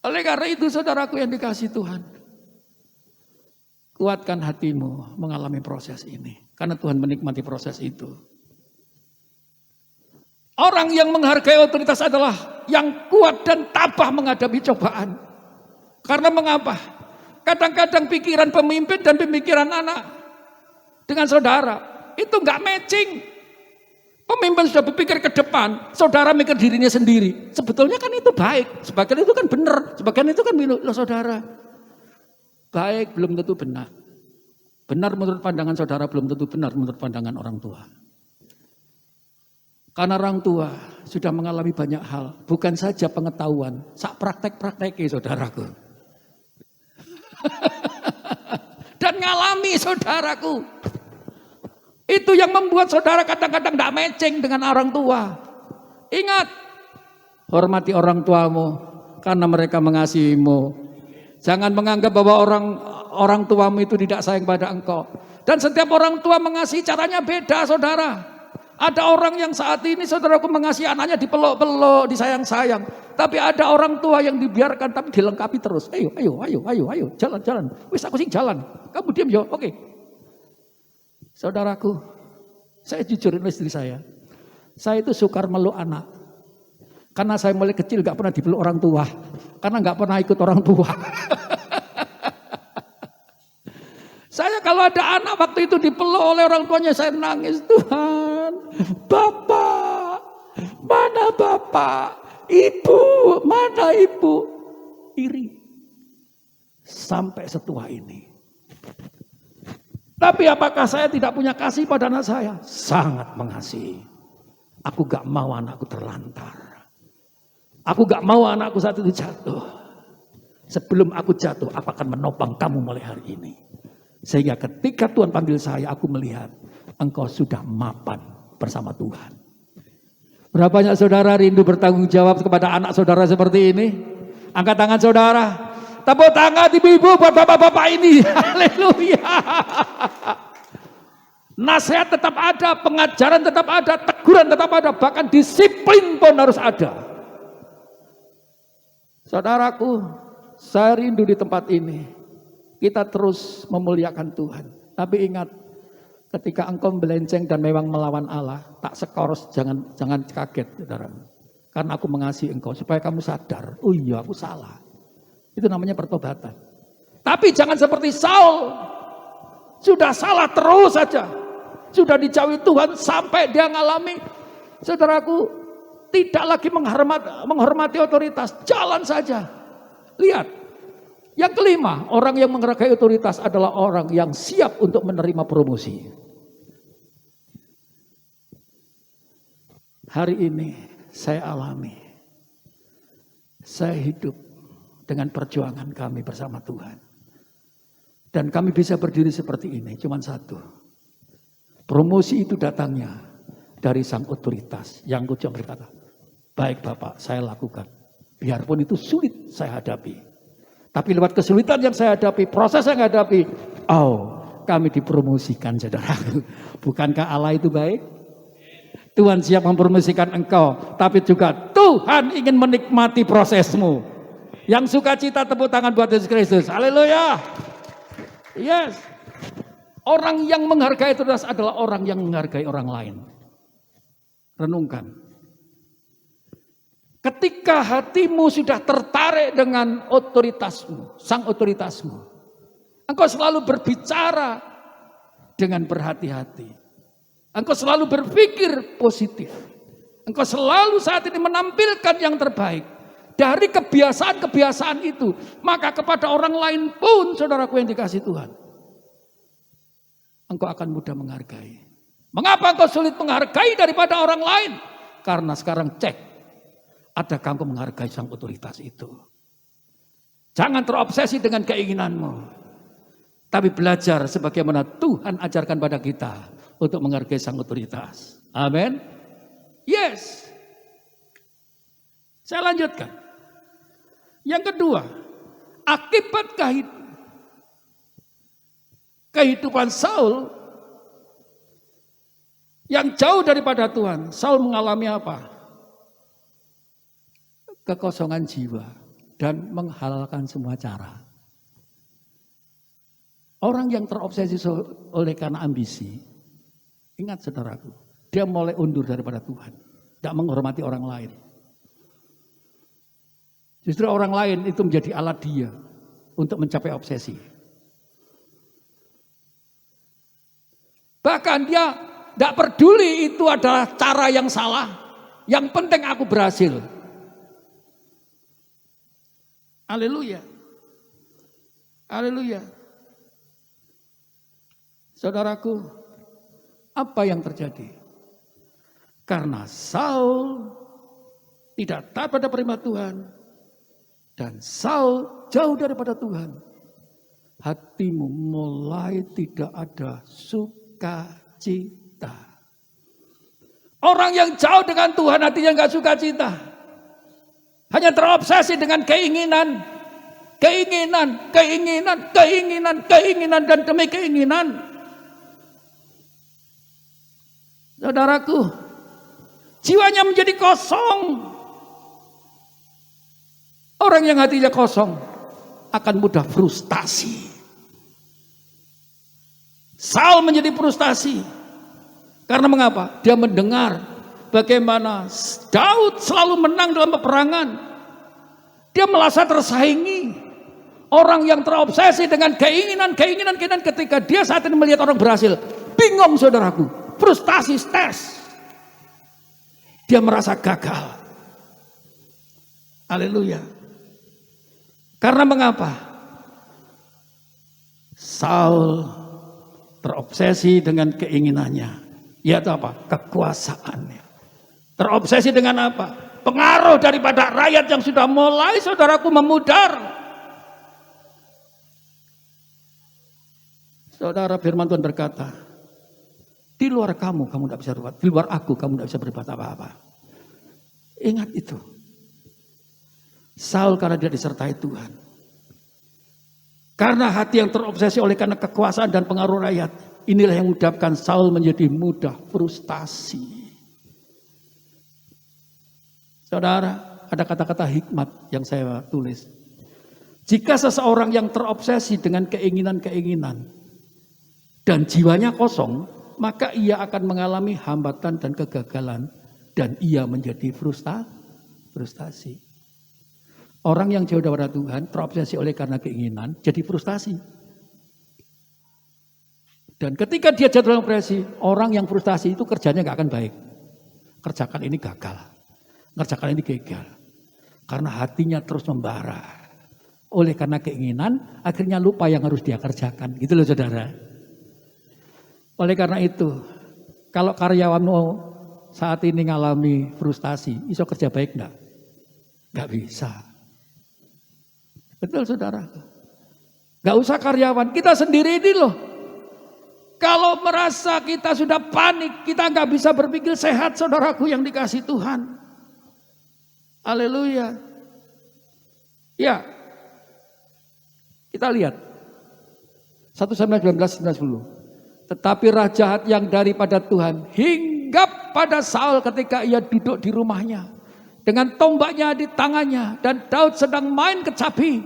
Oleh karena itu saudaraku yang dikasihi Tuhan, kuatkan hatimu mengalami proses ini. Karena Tuhan menikmati proses itu. Orang yang menghargai otoritas adalah yang kuat dan tabah menghadapi cobaan. Karena mengapa? Kadang-kadang pikiran pemimpin dan pemikiran anak dengan saudara itu nggak matching. Pemimpin sudah berpikir ke depan, saudara mikir dirinya sendiri. Sebetulnya kan itu baik, sebagian itu kan benar, sebagian itu kan loh saudara. Baik belum tentu benar. Benar menurut pandangan saudara belum tentu benar menurut pandangan orang tua. Karena orang tua sudah mengalami banyak hal, bukan saja pengetahuan, sak praktek-prakteki saudaraku. Dan ngalami saudaraku. Itu yang membuat saudara kadang-kadang tidak matching dengan orang tua. Ingat, hormati orang tuamu karena mereka mengasihimu. Jangan menganggap bahwa orang tuamu itu tidak sayang pada engkau. Dan setiap orang tua mengasihi caranya beda saudara. Ada orang yang saat ini saudaraku mengasihi anaknya dipeluk-peluk, disayang-sayang. Tapi ada orang tua yang dibiarkan tapi dilengkapi terus. Ayo, jalan. Wis aku sing jalan. Kamu diam yo, oke. Saudaraku, saya jujurin istri saya itu sukar meluk anak. Karena saya mulai kecil gak pernah dipeluk orang tua. Karena gak pernah ikut orang tua. Saya kalau ada anak waktu itu dipeluk oleh orang tuanya saya nangis. Tuhan, Bapak, mana Bapak? Ibu, mana Ibu? Iri. Sampai setua ini. Tapi apakah saya tidak punya kasih pada anak saya? Sangat mengasihi. Aku gak mau anakku terlantar. Aku gak mau anakku saat itu jatuh. Sebelum aku jatuh, aku akan menopang kamu mulai hari ini. Sehingga ketika Tuhan panggil saya, aku melihat engkau sudah mapan bersama Tuhan. Berapa banyak saudara rindu bertanggung jawab kepada anak saudara seperti ini? Angkat tangan saudara. Tepuk tangan ibu-ibu buat bapak-bapak ini. Haleluya. Nasihat tetap ada, pengajaran tetap ada, teguran tetap ada, bahkan disiplin pun harus ada. Saudaraku, saya rindu di tempat ini. Kita terus memuliakan Tuhan. Tapi ingat, ketika engkau melenceng dan memang melawan Allah, tak sekoros, jangan kaget, saudara. Karena aku mengasihi engkau supaya kamu sadar, oh iya aku salah. Itu namanya pertobatan. Tapi jangan seperti Saul. Sudah salah terus saja. Sudah dijauhi Tuhan sampai dia ngalami. Saudaraku, tidak lagi menghormati otoritas. Jalan saja. Lihat. Yang kelima, orang yang menghargai otoritas adalah orang yang siap untuk menerima promosi. Hari ini saya alami. Saya hidup dengan perjuangan kami bersama Tuhan. Dan kami bisa berdiri seperti ini, cuma satu. Promosi itu datangnya dari sang otoritas yang kujam berkata, baik Bapak, saya lakukan. Biarpun itu sulit saya hadapi. Tapi lewat kesulitan yang saya hadapi, proses yang saya hadapi, kami dipromosikan saudara. Bukankah Allah itu baik? Tuhan siap mempromosikan engkau, tapi juga Tuhan ingin menikmati prosesmu. Yang suka cita tepuk tangan buat Yesus Kristus. Haleluya. Yes. Orang yang menghargai otoritas adalah orang yang menghargai orang lain. Renungkan. Ketika hatimu sudah tertarik dengan otoritasmu, sang otoritasmu, engkau selalu berbicara dengan berhati-hati. Engkau selalu berpikir positif. Engkau selalu saat ini menampilkan yang terbaik. Dari kebiasaan-kebiasaan itu, maka kepada orang lain pun, saudaraku yang dikasih Tuhan, engkau akan mudah menghargai. Mengapa engkau sulit menghargai daripada orang lain? Karena sekarang cek, adakah engkau menghargai sang otoritas itu? Jangan terobsesi dengan keinginanmu, tapi belajar sebagaimana Tuhan ajarkan pada kita untuk menghargai sang otoritas. Amin. Yes. Saya lanjutkan. Yang kedua, akibat kehidupan Saul yang jauh daripada Tuhan, Saul mengalami apa? Kekosongan jiwa dan menghalalkan semua cara. Orang yang terobsesi oleh karena ambisi, ingat saudaraku, dia mulai undur daripada Tuhan, tidak menghormati orang lain. Justru orang lain itu menjadi alat dia untuk mencapai obsesi. Bahkan dia tidak peduli itu adalah cara yang salah. Yang penting aku berhasil. Haleluya. Haleluya. Saudaraku, apa yang terjadi? Karena Saul tidak taat pada perintah Tuhan dan Saul jauh daripada Tuhan, hatimu mulai tidak ada sukacita. Orang yang jauh dengan Tuhan hatinya nggak sukacita, hanya terobsesi dengan keinginan dan demi keinginan. Saudaraku, jiwanya menjadi kosong. Orang yang hatinya kosong akan mudah frustasi. Saul menjadi frustasi. Karena mengapa? Dia mendengar bagaimana Daud selalu menang dalam peperangan. Dia merasa tersaingi. Orang yang terobsesi dengan keinginan ketika dia saat ini melihat orang berhasil. Bingung saudaraku. Frustasi, stres. Dia merasa gagal. Haleluya. Karena mengapa? Saul terobsesi dengan keinginannya. Yaitu apa? Kekuasaannya. Terobsesi dengan apa? Pengaruh daripada rakyat yang sudah mulai saudaraku memudar. Saudara firman Tuhan berkata, di luar kamu tidak bisa berbuat. Di luar aku kamu tidak bisa berbuat apa-apa. Ingat itu. Saul karena dia disertai Tuhan. Karena hati yang terobsesi oleh karena kekuasaan dan pengaruh rakyat. Inilah yang menyebabkan Saul menjadi mudah frustasi. Saudara, ada kata-kata hikmat yang saya tulis. Jika seseorang yang terobsesi dengan keinginan-keinginan dan jiwanya kosong, maka ia akan mengalami hambatan dan kegagalan dan ia menjadi frustasi. Orang yang jauh dari Tuhan terobsesi oleh karena keinginan jadi frustasi. Dan ketika dia jatuh dalam frustasi, orang yang frustasi itu kerjanya gak akan baik. Kerjakan ini gagal, kerjakan ini gagal. Karena hatinya terus membara. Oleh karena keinginan, akhirnya lupa yang harus dia kerjakan. Gitu loh saudara. Oleh karena itu, kalau karyawanmu saat ini ngalami frustasi, iso kerja baik enggak? Enggak bisa. Betul saudara. Enggak usah karyawan, kita sendiri ini loh. Kalau merasa kita sudah panik, kita enggak bisa berpikir sehat saudaraku yang dikasih Tuhan. Haleluya. Ya. Kita lihat. 1 Samuel 19:10. Tetapi roh jahat yang daripada Tuhan hinggap pada Saul ketika ia duduk di rumahnya. Dengan tombaknya di tangannya. Dan Daud sedang main kecapi.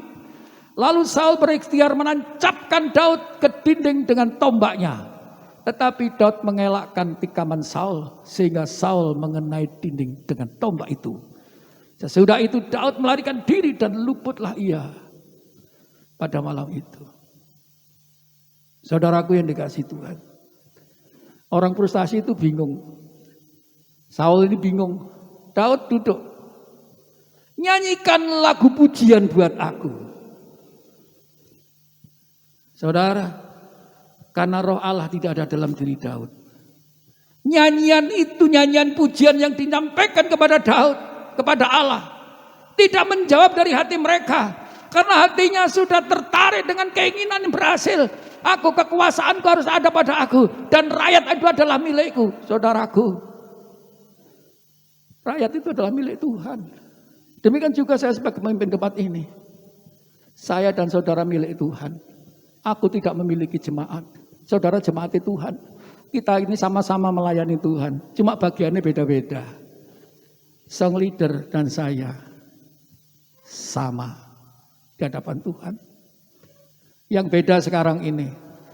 Lalu Saul berikhtiar menancapkan Daud ke dinding dengan tombaknya. Tetapi Daud mengelakkan tikaman Saul. Sehingga Saul mengenai dinding dengan tombak itu. Sesudah itu Daud melarikan diri dan luputlah ia pada malam itu. Saudaraku yang dikasih Tuhan. Orang frustasi itu bingung. Saul ini bingung. Daud duduk. Nyanyikan lagu pujian buat aku. Saudara, karena roh Allah tidak ada dalam diri Daud. Nyanyian itu nyanyian pujian yang dinyampaikan kepada Daud, kepada Allah. Tidak menjawab dari hati mereka. Karena hatinya sudah tertarik dengan keinginan yang berhasil. Aku, kekuasaanku harus ada pada aku. Dan rakyat itu adalah milikku. Saudaraku. Rakyat itu adalah milik Tuhan. Demikian juga saya sebagai pemimpin tempat ini. Saya dan saudara milik Tuhan. Aku tidak memiliki jemaat. Saudara jemaat Tuhan, kita ini sama-sama melayani Tuhan. Cuma bagiannya beda-beda. Song leader dan saya sama di hadapan Tuhan. Yang beda sekarang ini,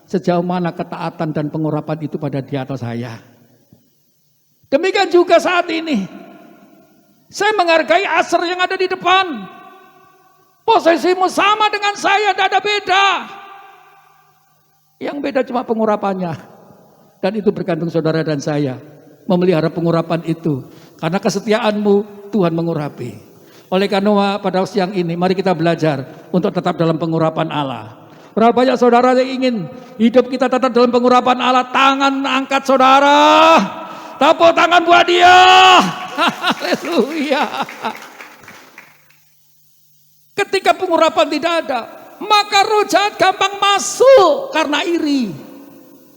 sejauh mana ketaatan dan pengurapan itu pada dia atau saya. Demikian juga saat ini. Saya menghargai Asher yang ada di depan. Posisimu sama dengan saya, tidak ada beda. Yang beda cuma pengurapannya. Dan itu bergantung saudara dan saya. Memelihara pengurapan itu. Karena kesetiaanmu Tuhan mengurapi. Oleh karena pada siang ini mari kita belajar untuk tetap dalam pengurapan Allah. Berapa banyak saudara yang ingin hidup kita tetap dalam pengurapan Allah? Tangan angkat saudara. Tepuk tangan buat dia. Haleluya. Ketika pengurapan tidak ada, maka roh jahat gampang masuk karena iri.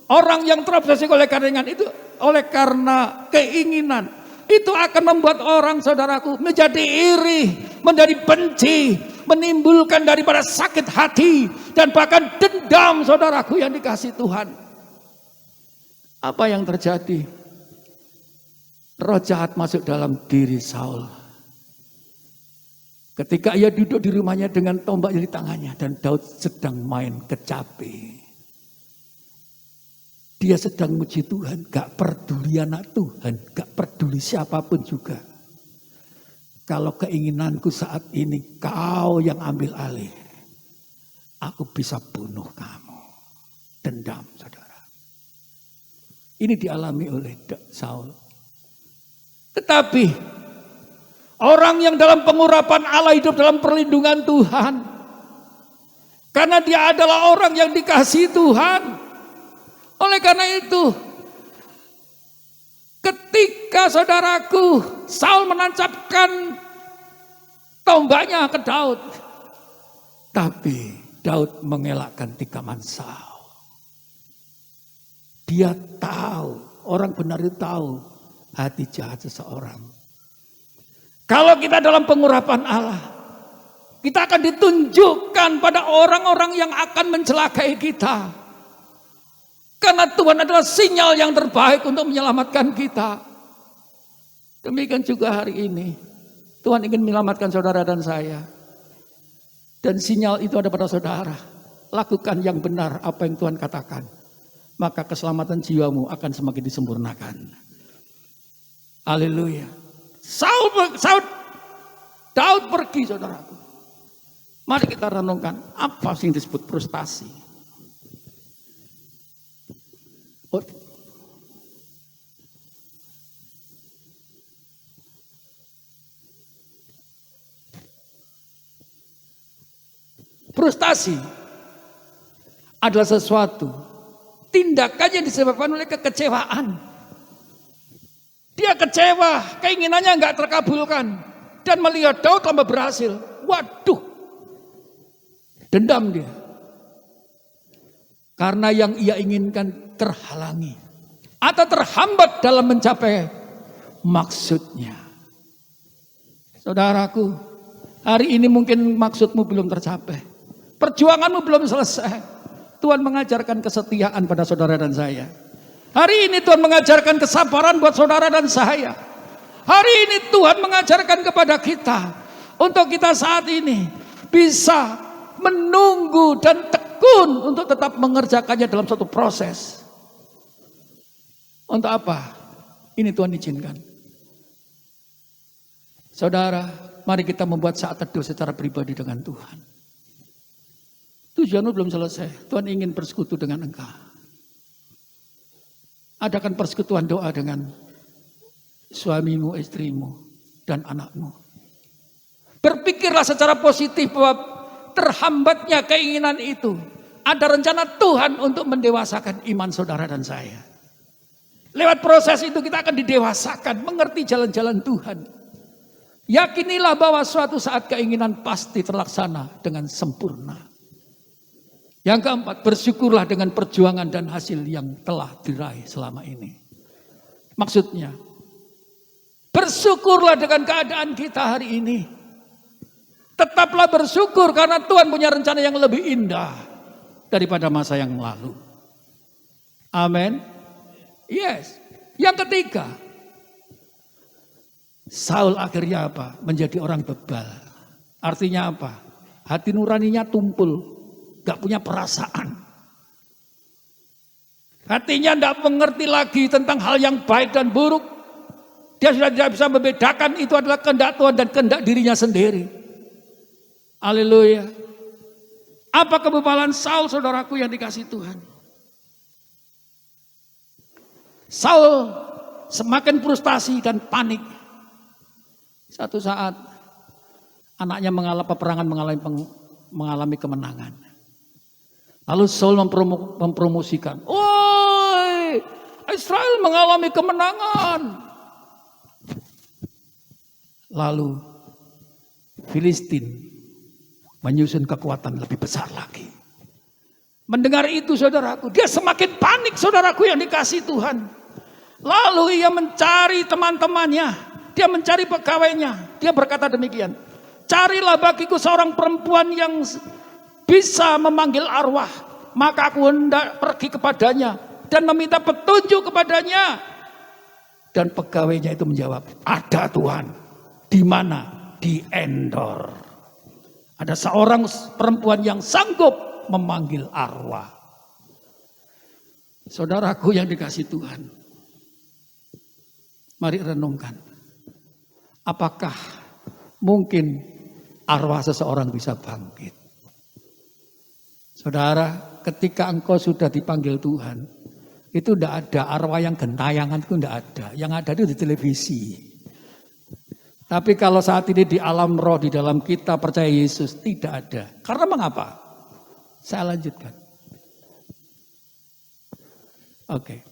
Orang yang terobsesi oleh keinginan itu, oleh karena keinginan, itu akan membuat orang saudaraku menjadi iri, menjadi benci, menimbulkan daripada sakit hati dan bahkan dendam saudaraku yang dikasih Tuhan. Apa yang terjadi? Roh jahat masuk dalam diri Saul. Ketika ia duduk di rumahnya dengan tombak di tangannya dan Daud sedang main kecapi. Dia sedang muji Tuhan, gak peduli anak Tuhan, gak peduli siapapun juga. Kalau keinginanku saat ini kau yang ambil alih, aku bisa bunuh kamu. Dendam saudara. Ini dialami oleh Saul. Tetapi orang yang dalam pengurapan Allah hidup dalam perlindungan Tuhan. Karena dia adalah orang yang dikasihi Tuhan. Oleh karena itu, ketika saudaraku Saul menancapkan tombaknya ke Daud. Tapi Daud mengelakkan tikaman Saul. Dia tahu, orang benar itu tahu hati jahat seseorang. Kalau kita dalam pengurapan Allah, kita akan ditunjukkan pada orang-orang yang akan mencelakai kita. Karena Tuhan adalah sinyal yang terbaik untuk menyelamatkan kita. Demikian juga hari ini. Tuhan ingin menyelamatkan saudara dan saya. Dan sinyal itu ada pada saudara. Lakukan yang benar apa yang Tuhan katakan. Maka keselamatan jiwamu akan semakin disempurnakan. Haleluya. Daud pergi saudaraku. Mari kita renungkan apa sih yang disebut frustasi. Frustasi adalah sesuatu tindakan yang disebabkan oleh kekecewaan. Dia kecewa, keinginannya enggak terkabulkan dan melihat Daud tambah berhasil. Waduh, dendam dia. Karena yang ia inginkan terhalangi atau terhambat dalam mencapai maksudnya. Saudaraku, hari ini mungkin maksudmu belum tercapai. Perjuanganmu belum selesai. Tuhan mengajarkan kesetiaan pada saudara dan saya. Hari ini Tuhan mengajarkan kesabaran buat saudara dan saya. Hari ini Tuhan mengajarkan kepada kita untuk kita saat ini bisa menunggu dan tekun untuk tetap mengerjakannya dalam satu proses. Untuk apa? Ini Tuhan izinkan. Saudara, mari kita membuat saat teduh secara pribadi dengan Tuhan. Tujuanmu belum selesai. Tuhan ingin bersekutu dengan engkau. Adakan persekutuan doa dengan suamimu, istrimu, dan anakmu. Berpikirlah secara positif bahwa terhambatnya keinginan itu. Ada rencana Tuhan untuk mendewasakan iman saudara dan saya. Lewat proses itu kita akan didewasakan, mengerti jalan-jalan Tuhan. Yakinilah bahwa suatu saat keinginan pasti terlaksana dengan sempurna. Yang keempat, bersyukurlah dengan perjuangan dan hasil yang telah diraih selama ini. Maksudnya, bersyukurlah dengan keadaan kita hari ini. Tetaplah bersyukur karena Tuhan punya rencana yang lebih indah daripada masa yang lalu. Amin. Yes. Yang ketiga, Saul akhirnya apa? Menjadi orang bebal. Artinya apa? Hati nuraninya tumpul, gak punya perasaan. Hatinya tidak mengerti lagi tentang hal yang baik dan buruk. Dia sudah tidak bisa membedakan itu adalah kehendak Tuhan dan kehendak dirinya sendiri. Haleluya. Apa kebebalan Saul, saudaraku, yang dikasih Tuhan? Saul semakin frustasi dan panik. Satu saat anaknya mengalami peperangan, mengalami kemenangan. Lalu Saul mempromosikan, "Woi, Israel mengalami kemenangan." Lalu Filistin menyusun kekuatan lebih besar lagi. Mendengar itu, saudaraku, dia semakin panik, saudaraku yang dikasih Tuhan. Lalu ia mencari teman-temannya, dia mencari pegawainya. Dia berkata demikian, "Carilah bagiku seorang perempuan yang bisa memanggil arwah, maka aku hendak pergi kepadanya dan meminta petunjuk kepadanya." Dan pegawainya itu menjawab, "Ada Tuhan." Di mana? Di Endor. Ada seorang perempuan yang sanggup memanggil arwah. Saudaraku yang dikasih Tuhan, mari renungkan. Apakah mungkin arwah seseorang bisa bangkit? Saudara, ketika engkau sudah dipanggil Tuhan, itu tidak ada arwah yang gentayangan, itu tidak ada. Yang ada itu di televisi. Tapi kalau saat ini di alam roh, di dalam kita percaya Yesus, tidak ada. Karena mengapa? Saya lanjutkan. Oke.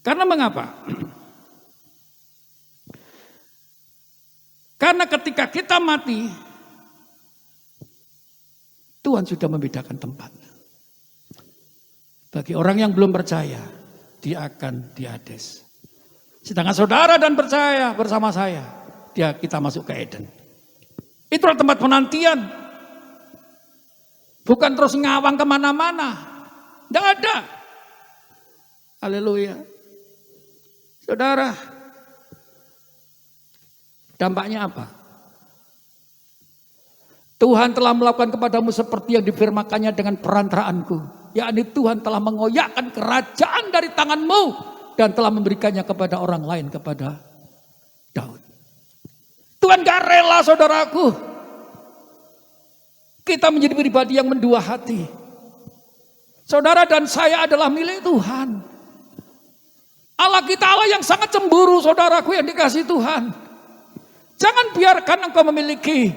Karena mengapa? Karena ketika kita mati, Tuhan sudah membedakan tempat. Bagi orang yang belum percaya, dia akan di Hades. Sedangkan saudara dan percaya bersama saya, kita masuk ke Eden. Itulah tempat penantian. Bukan terus ngawang kemana-mana. Tidak ada. Haleluya. Saudara, dampaknya apa? Tuhan telah melakukan kepadamu seperti yang difirmankannya dengan perantaraanku. Yakni Tuhan telah mengoyakkan kerajaan dari tanganmu dan telah memberikannya kepada orang lain, kepada Daud. Tuhan gak rela, saudaraku, kita menjadi pribadi yang mendua hati. Saudara dan saya adalah milik Tuhan. Allah kita Allah yang sangat cemburu, saudaraku yang dikasih Tuhan. Jangan biarkan engkau memiliki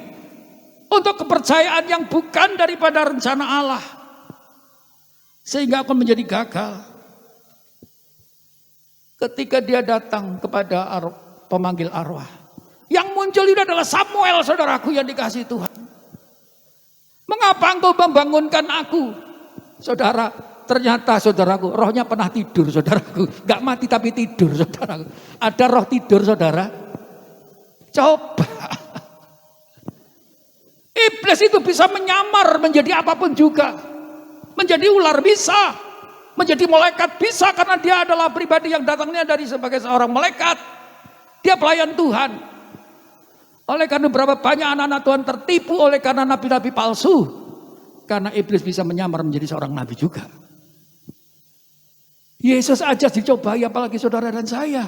untuk kepercayaan yang bukan daripada rencana Allah, sehingga akan menjadi gagal. Ketika dia datang kepada pemanggil arwah, yang muncul itu adalah Samuel, saudaraku yang dikasih Tuhan. Mengapa engkau membangunkan aku? Saudara, ternyata saudaraku, rohnya pernah tidur, saudaraku. Gak mati tapi tidur, saudaraku. Ada roh tidur, saudara. Coba. Iblis itu bisa menyamar menjadi apapun juga. Menjadi ular bisa. Menjadi malaikat bisa, karena dia adalah pribadi yang datangnya dari sebagai seorang malaikat. Dia pelayan Tuhan. Oleh karena berapa banyak anak-anak Tuhan tertipu oleh karena nabi-nabi palsu. Karena iblis bisa menyamar menjadi seorang nabi juga. Yesus aja dicobai, apalagi saudara dan saya.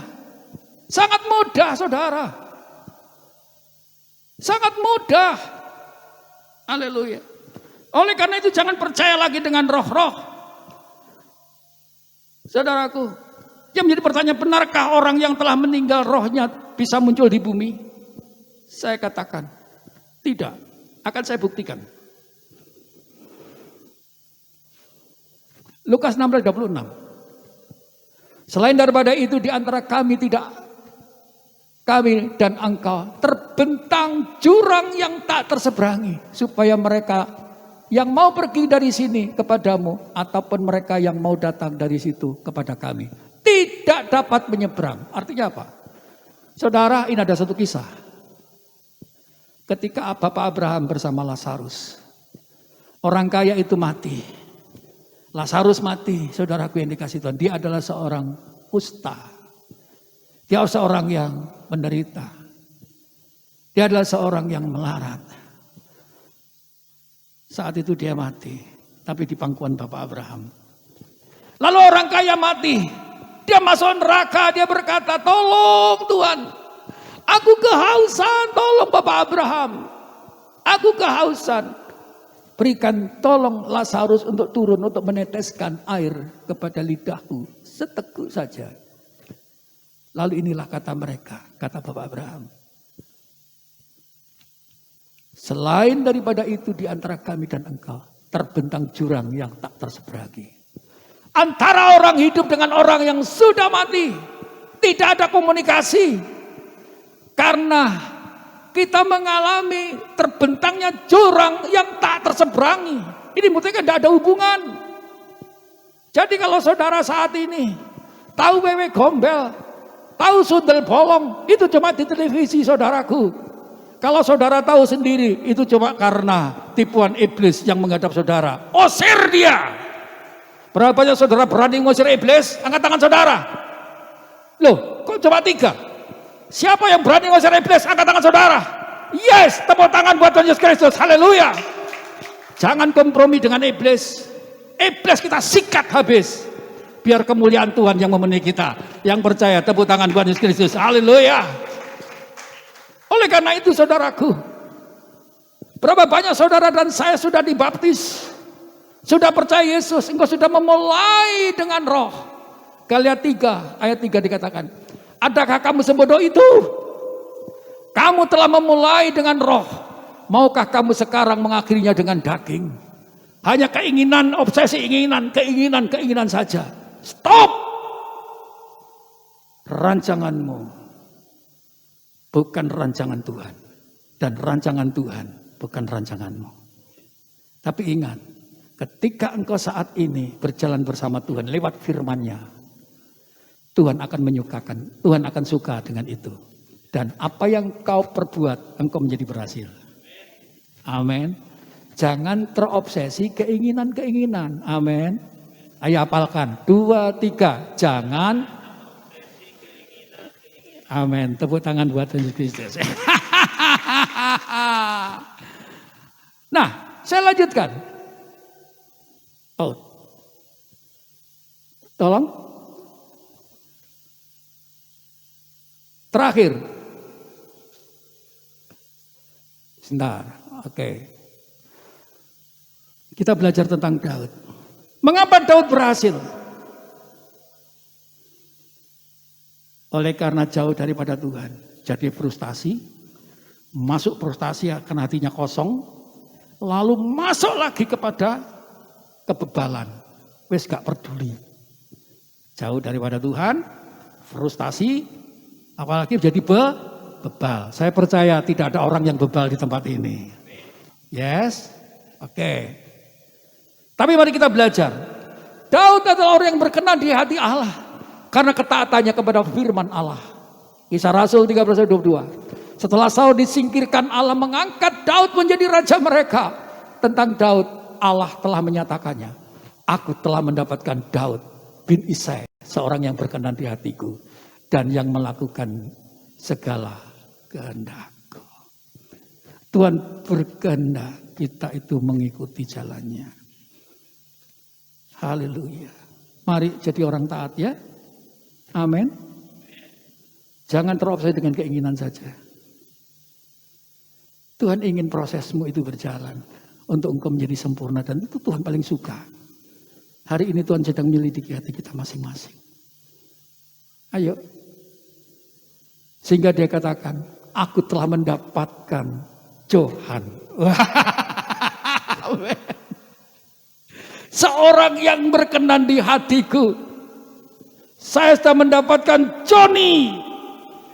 Sangat mudah, saudara. Sangat mudah. Haleluya. Oleh karena itu jangan percaya lagi dengan roh-roh. Saudaraku, yang menjadi pertanyaan, benarkah orang yang telah meninggal rohnya bisa muncul di bumi? Saya katakan, tidak. Akan saya buktikan. Lukas 16:26. Selain daripada itu, di antara kami dan engkau terbentang jurang yang tak terseberangi, supaya mereka yang mau pergi dari sini kepadamu ataupun mereka yang mau datang dari situ kepada kami tidak dapat menyeberang. Artinya apa? Saudara, ini ada satu kisah. Ketika Bapak Abraham bersama Lazarus, orang kaya itu mati. Lazarus mati, saudaraku yang dikasih Tuhan. Dia adalah seorang kusta. Dia seorang yang menderita. Dia adalah seorang yang melarat. Saat itu dia mati, tapi di pangkuan Bapak Abraham. Lalu orang kaya mati, dia masuk neraka, dia berkata, tolong Tuhan, aku kehausan, tolong Bapak Abraham, aku kehausan. Berikan tolong Lazarus untuk turun, untuk meneteskan air kepada lidahku, seteguk saja. Lalu inilah kata mereka, kata Bapak Abraham. Selain daripada itu di antara kami dan engkau, terbentang jurang yang tak terseberangi. Antara orang hidup dengan orang yang sudah mati, tidak ada komunikasi. Karena kita mengalami terbentangnya jurang yang tak terseberangi. Ini buktinya tidak ada hubungan. Jadi kalau saudara saat ini tahu wewe gombel, tahu sundel bolong, itu cuma di televisi saudaraku. Kalau saudara tahu sendiri, itu cuma karena tipuan iblis yang menghadap saudara. Usir dia. Berapa banyak saudara berani mengusir iblis? Angkat tangan saudara. Loh, kok cuma 3? Siapa yang berani mengusir iblis? Angkat tangan saudara. Yes, tepuk tangan buat Tuhan Yesus Kristus. Haleluya. Jangan kompromi dengan iblis. Iblis kita sikat habis. Biar kemuliaan Tuhan yang memenuhi kita. Yang percaya, tepuk tangan buat Yesus Kristus. Haleluya. Oleh karena itu saudaraku, berapa banyak saudara dan saya sudah dibaptis, sudah percaya Yesus, engkau sudah memulai dengan roh. Galatia 3 ayat 3 dikatakan, adakah kamu sebodoh itu? Kamu telah memulai dengan roh, maukah kamu sekarang mengakhirinya dengan daging? Hanya keinginan, obsesi, keinginan saja. Stop! Rancanganmu bukan rancangan Tuhan. Dan rancangan Tuhan bukan rancanganmu. Tapi ingat, ketika engkau saat ini berjalan bersama Tuhan lewat firman-Nya, Tuhan akan menyukakan, Tuhan akan suka dengan itu. Dan apa yang kau perbuat, engkau menjadi berhasil. Amin. Jangan terobsesi keinginan-keinginan. Amin. Ayo hafalkan. 2, 3. Jangan. Amin. Tepuk tangan buat Yesus Kristus. Nah, saya lanjutkan. Oh. Tolong. Terakhir. Sebentar. Oke. Kita belajar tentang Daud. Mengapa Daud berhasil? Oleh karena jauh daripada Tuhan. Jadi frustasi. Masuk frustasi karena hatinya kosong. Lalu masuk lagi kepada kebebalan. Wes gak peduli. Jauh daripada Tuhan. Frustasi. Apalagi jadi bebal. Saya percaya tidak ada orang yang bebal di tempat ini. Yes? Oke. Tapi mari kita belajar. Daud adalah orang yang berkenan di hati Allah. Karena ketaatannya kepada firman Allah. Kisah Rasul 13:22. Setelah Saul disingkirkan, Allah mengangkat Daud menjadi raja mereka. Tentang Daud, Allah telah menyatakannya. Aku telah mendapatkan Daud bin Isai, seorang yang berkenan di hatiku. Dan yang melakukan segala kehendakku. Tuhan berkehendak kita itu mengikuti jalannya. Haleluya. Mari jadi orang taat ya. Amin. Jangan terobsesi dengan keinginan saja. Tuhan ingin prosesmu itu berjalan untuk engkau menjadi sempurna dan itu Tuhan paling suka. Hari ini Tuhan sedang menyelidiki hati kita masing-masing. Ayo. Sehingga dia katakan, aku telah mendapatkan Johan. Seorang yang berkenan di hatiku. Saya sudah mendapatkan Johnny.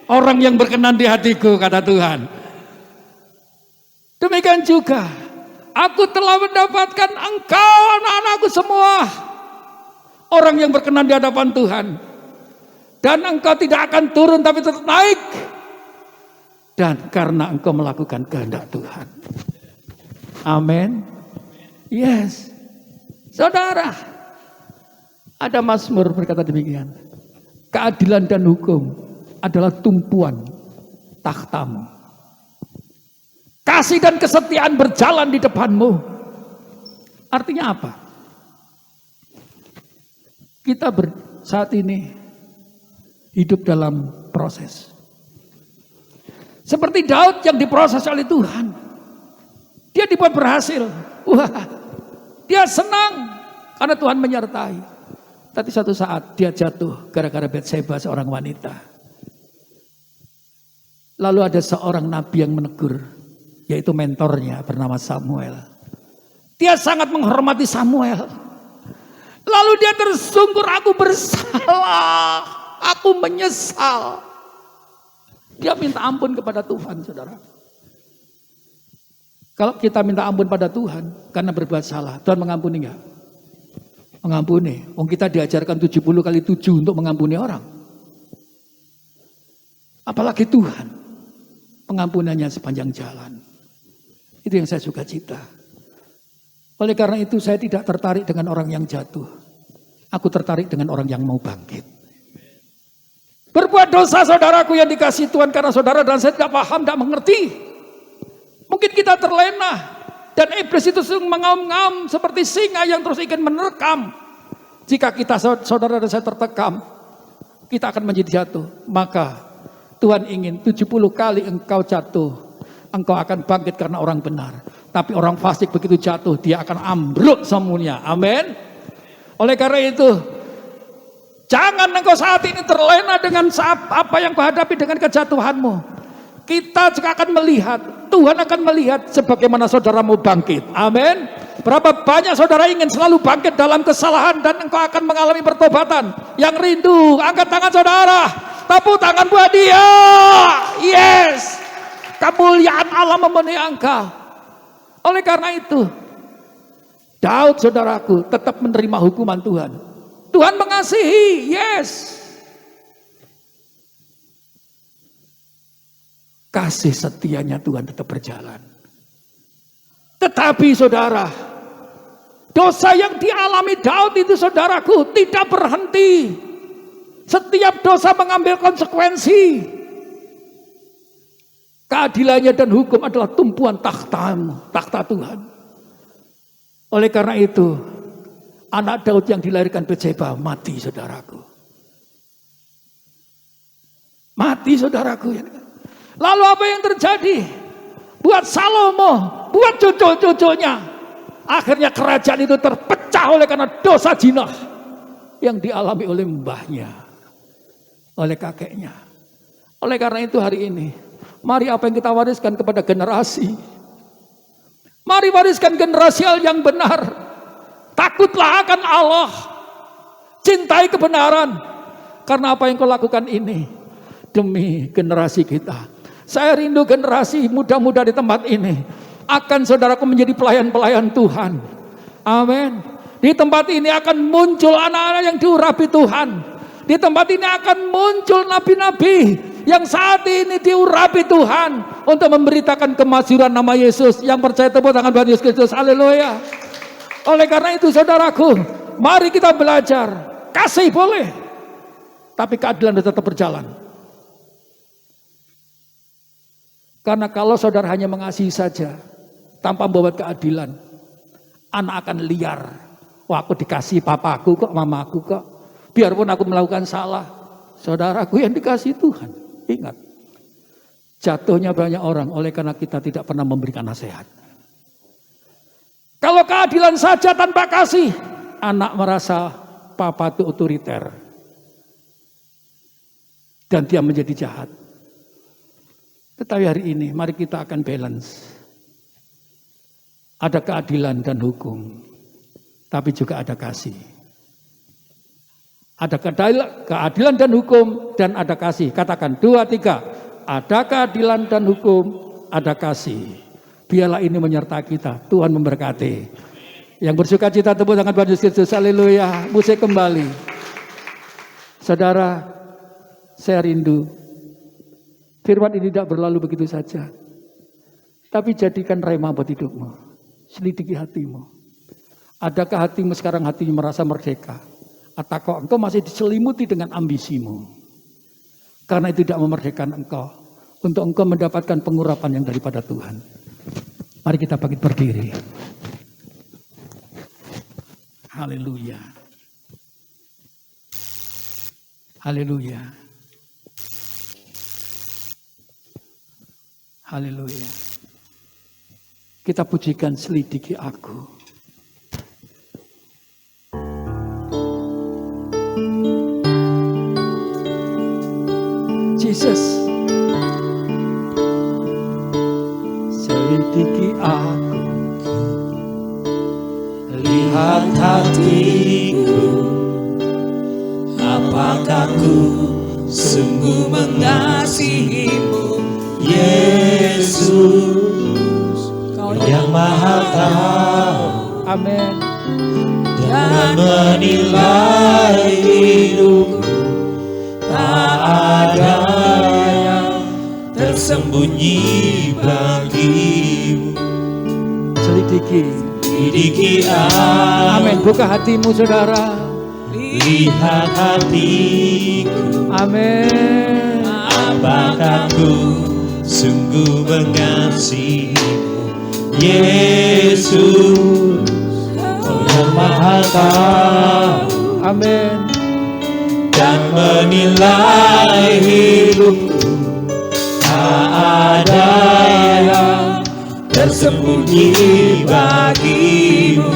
Orang yang berkenan di hatiku, kata Tuhan. Demikian juga, aku telah mendapatkan engkau anak-anakku semua. Orang yang berkenan di hadapan Tuhan. Dan engkau tidak akan turun tapi tetap naik. Dan karena engkau melakukan kehendak Tuhan. Amin. Yes. Saudara, Ada Mazmur berkata demikian. Keadilan dan hukum adalah tumpuan takhtamu. Kasih dan kesetiaan berjalan di depanmu. Artinya apa? Kita saat ini hidup dalam proses. Seperti Daud yang diproses oleh Tuhan. Dia dibuat berhasil. Wah, dia senang karena Tuhan menyertai. Tapi suatu saat dia jatuh gara-gara Batseba, seorang wanita. Lalu ada seorang nabi yang menegur, yaitu mentornya bernama Samuel. Dia sangat menghormati Samuel. Lalu dia tersungkur, aku bersalah, aku menyesal. Dia minta ampun kepada Tuhan, saudara. Kalau kita minta ampun pada Tuhan karena berbuat salah, Tuhan mengampuni enggak? Mengampuni. Wong kita diajarkan 70 kali 7 untuk mengampuni orang. Apalagi Tuhan, pengampunannya sepanjang jalan. Itu yang saya suka cita. Oleh karena itu saya tidak tertarik dengan orang yang jatuh. Aku tertarik dengan orang yang mau bangkit. Berbuat dosa saudaraku yang dikasihi Tuhan, karena saudara dan saya tidak paham, tidak mengerti. Mungkin kita terlena. Dan iblis itu sering mengaum-ngaum seperti singa yang terus ingin menerkam. Jika kita saudara dan saya tertekam, kita akan menjadi jatuh. Maka Tuhan ingin 70 kali engkau jatuh, engkau akan bangkit karena orang benar. Tapi orang fasik begitu jatuh, dia akan ambruk semuanya. Amin. Oleh karena itu, jangan engkau saat ini terlena dengan apa yang kau hadapi dengan kejatuhanmu. Kita juga akan melihat, Tuhan akan melihat sebagaimana saudara mau bangkit. Amin. Berapa banyak saudara ingin selalu bangkit dalam kesalahan dan engkau akan mengalami pertobatan. Yang rindu, angkat tangan saudara. Tepuk tangan buat dia. Yes. Kemuliaan Allah memenuhi engkau. Oleh karena itu, Daud saudaraku tetap menerima hukuman Tuhan. Tuhan mengasihi, yes. Kasih setianya Tuhan tetap berjalan. Tetapi saudara, dosa yang dialami Daud itu saudaraku tidak berhenti. Setiap dosa mengambil konsekuensi. Keadilannya dan hukum adalah tumpuan takhta Tuhan. Oleh karena itu, anak Daud yang dilahirkan Batseba mati saudaraku. Mati saudaraku. Lalu apa yang terjadi? Buat Salomo, buat cucu-cucunya. Akhirnya kerajaan itu terpecah oleh karena dosa zina yang dialami oleh mbahnya, oleh kakeknya. Oleh karena itu hari ini, mari apa yang kita wariskan kepada generasi. Mari wariskan generasi yang benar. Takutlah akan Allah. Cintai kebenaran. Karena apa yang kau lakukan ini demi generasi kita. Saya rindu generasi muda-muda di tempat ini akan saudaraku menjadi pelayan-pelayan Tuhan. Amin. Di tempat ini akan muncul anak-anak yang diurapi Tuhan. Di tempat ini akan muncul nabi-nabi yang saat ini diurapi Tuhan untuk memberitakan kemasyhuran nama Yesus. Yang percaya tepuk tangan buat Yesus Kristus. Haleluya. Oleh karena itu saudaraku, mari kita belajar. Kasih boleh, tapi keadilan tetap berjalan. Karena kalau saudara hanya mengasihi saja tanpa membawa keadilan, anak akan liar. Wah, aku dikasih papaku kok, mamaku kok. Biarpun aku melakukan salah, saudaraku yang dikasih Tuhan. Ingat, jatuhnya banyak orang oleh karena kita tidak pernah memberikan nasihat. Kalau keadilan saja tanpa kasih, anak merasa papa itu otoriter. Dan dia menjadi jahat. Tetapi hari ini mari kita akan balance. Ada keadilan dan hukum, tapi juga ada kasih. Ada keadilan dan hukum dan ada kasih. Katakan 2, 3. Ada keadilan dan hukum, ada kasih. Biarlah ini menyertai kita. Tuhan memberkati. Yang bersuka cita tepuk tangan buat Yesus Kristus. Haleluya. Musik kembali. Saudara, saya rindu firman ini tidak berlalu begitu saja. Tapi jadikan rema buat hidupmu. Selidiki hatimu. Adakah hatimu sekarang hatimu merasa merdeka? Atau engkau masih diselimuti dengan ambisimu. Karena itu tidak memerdekakan engkau. Untuk engkau mendapatkan pengurapan yang daripada Tuhan. Mari kita bangkit berdiri. Haleluya. Haleluya. Haleluya. Kita pujikan selidiki aku. Jesus. Selidiki aku. Lihat hatiku, apakah ku sungguh mengasihimu, Yesus, Kau yang Maha Tahu. Amin. Dan menilai hidupku, tak ada yang tersembunyi bagimu. Selidiki. Selidiki aku. Amin. Buka hatimu, saudara. Lihat hatiku. Amin. Apakah ku sungguh mengasihimu, Yesus, Kau yang Maha Tahu. Amin. Dan menilai hidupku, tak ada yang tersembunyi bagimu.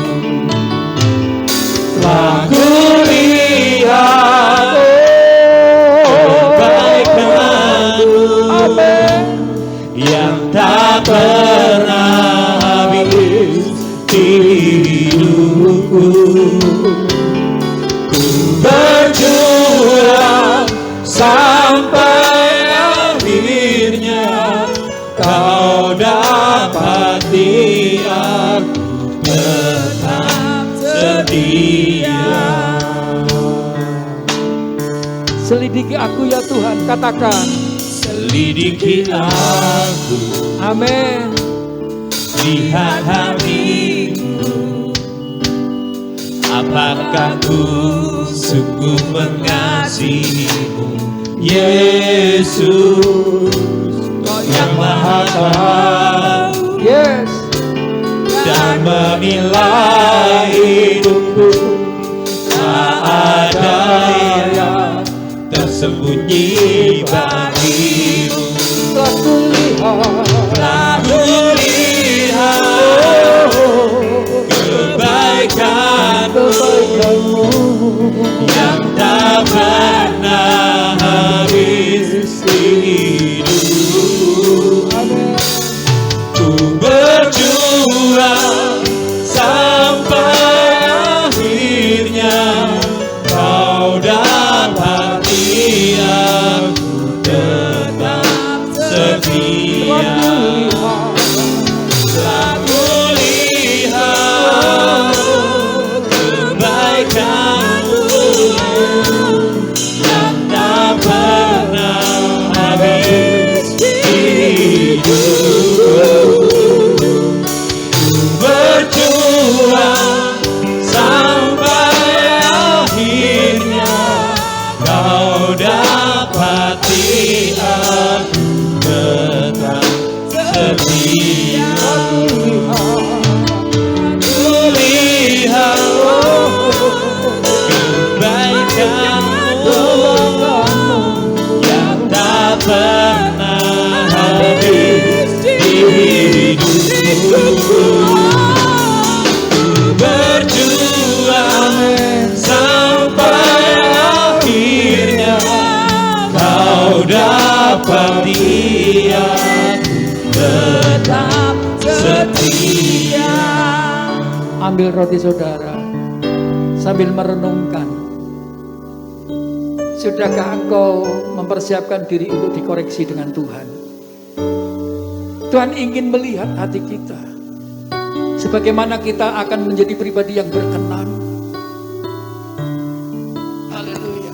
Telah kulihat kebaikan-Mu, yang tak pernah habis di hidupku. Ku berjuang sampai akhirnya Kau dapati aku tetap setia. Selidiki aku ya Tuhan, katakan. Selidiki aku. Amin. Lihat hatiku, apakah ku sungguh mengasihimu, Yesus, Kau yang Maha Tahu. Yes. Dan menilai hidupku, tak ada yang tersembunyi bagimu. Telah kulihat kebaikan-Mu, yang tak pernah habis di hidupku. Ku berjuang sampai akhirnya Kau dapati aku tetap setia. Telah kulihat kebaikan-Mu, yang tak pernah habis di hidupku. Berjuang sampai akhirnya Kau dapati aku tetap setia. Kulihat kebaikan-Mu, yang tak pernah habis di hidupku. Berjuang sampai akhirnya Kau dapati aku tetap setia. Ambil roti saudara, sambil merenungkan. Sudahkah engkau mempersiapkan diri untuk dikoreksi dengan Tuhan? Tuhan ingin melihat hati kita. Sebagaimana kita akan menjadi pribadi yang berkenan. Haleluya.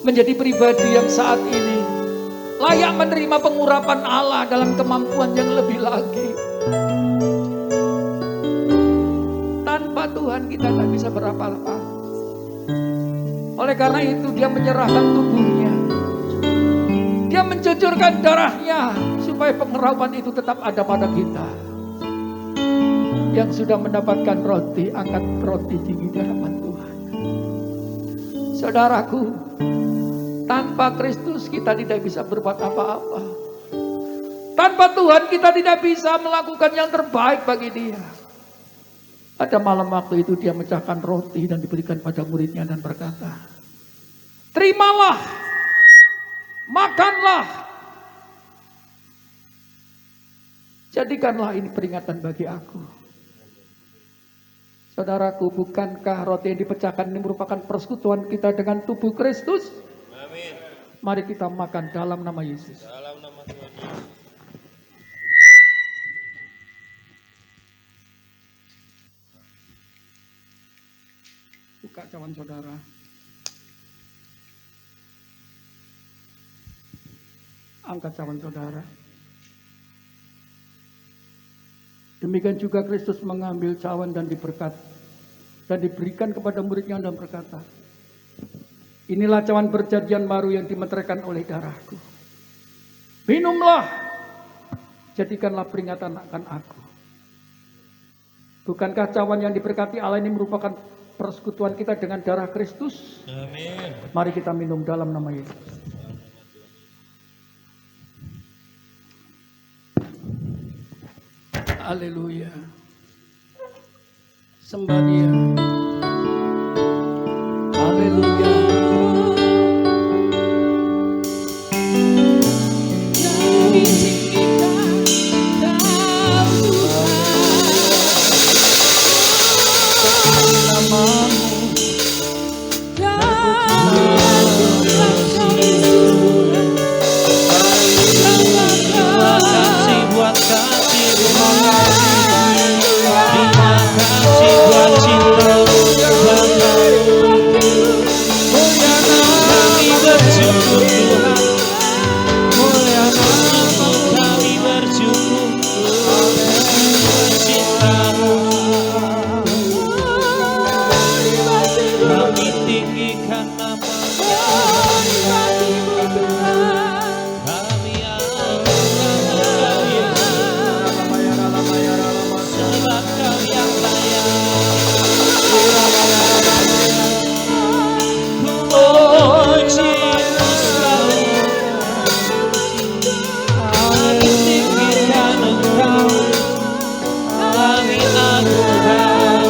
Menjadi pribadi yang saat ini layak menerima pengurapan Allah dalam kemampuan yang lebih lagi. Tanpa Tuhan kita tak bisa berapa-apa. Oleh karena itu dia menyerahkan tubuhnya. Dia mencucurkan darahnya supaya pengurapan itu tetap ada pada kita. Yang sudah mendapatkan roti, angkat roti tinggi di hadapan Tuhan. Saudaraku, tanpa Kristus kita tidak bisa berbuat apa-apa. Tanpa Tuhan kita tidak bisa melakukan yang terbaik bagi Dia. Pada malam waktu itu dia mecahkan roti dan diberikan pada muridnya dan berkata, terimalah, makanlah. Jadikanlah ini peringatan bagi aku. Saudaraku, bukankah roti yang dipecahkan ini merupakan persekutuan kita dengan tubuh Kristus? Amin. Mari kita makan dalam nama Yesus. Dalam nama Tuhan Yesus. Buka cawan saudara. Angkat cawan saudara. Demikian juga Kristus mengambil cawan dan diberikan kepada muridnya dan berkata, inilah cawan perjanjian baru yang dimeteraikan oleh darahku. Minumlah, jadikanlah peringatan akan aku. Bukankah cawan yang diberkati Allah ini merupakan persekutuan kita dengan darah Kristus? Amin. Mari kita minum dalam nama Yesus. Haleluya. Sembah Dia. Haleluya. Kami tinggikan Kau Tuhan. Namamu. Terima kasih buat kasih-Mu. Terima kasih buat cinta-Mu. Kami bersyukur Tuhan. Kami bersyukur buat cinta-Mu. Kami tinggikan nama-Mu. Kami agung sebab Kau yang layak. Puji-Mu selalu. Kami tinggikan Engkau. Kami agungkan.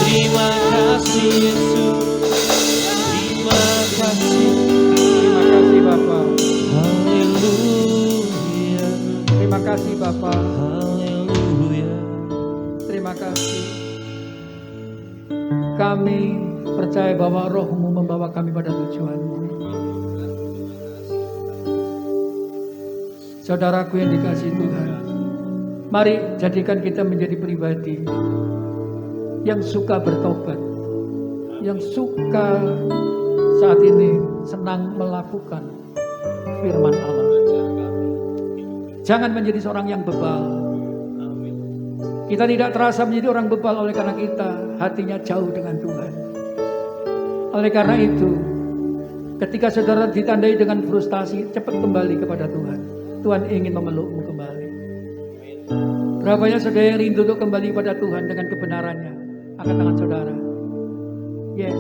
Terima kasih Yesus. Terima kasih. Terima kasih Bapa. Haleluya. Terima kasih Bapa. Haleluya. Terima kasih. Kami percaya bahwa Roh-Mu membawa kami pada tujuan-Mu. Saudaraku yang dikasihi Tuhan, mari jadikan kita menjadi pribadi yang suka bertobat, yang suka saat ini senang melakukan firman Allah. Jangan menjadi seorang yang bebal. Kita tidak terasa menjadi orang bebal oleh karena kita hatinya jauh dengan Tuhan. Oleh karena itu, ketika saudara ditandai dengan frustasi, cepat kembali kepada Tuhan. Tuhan ingin memelukmu kembali. Berapanya saudara yang rindu untuk kembali pada Tuhan dengan kebenarannya? Angkat tangan saudara. Yes,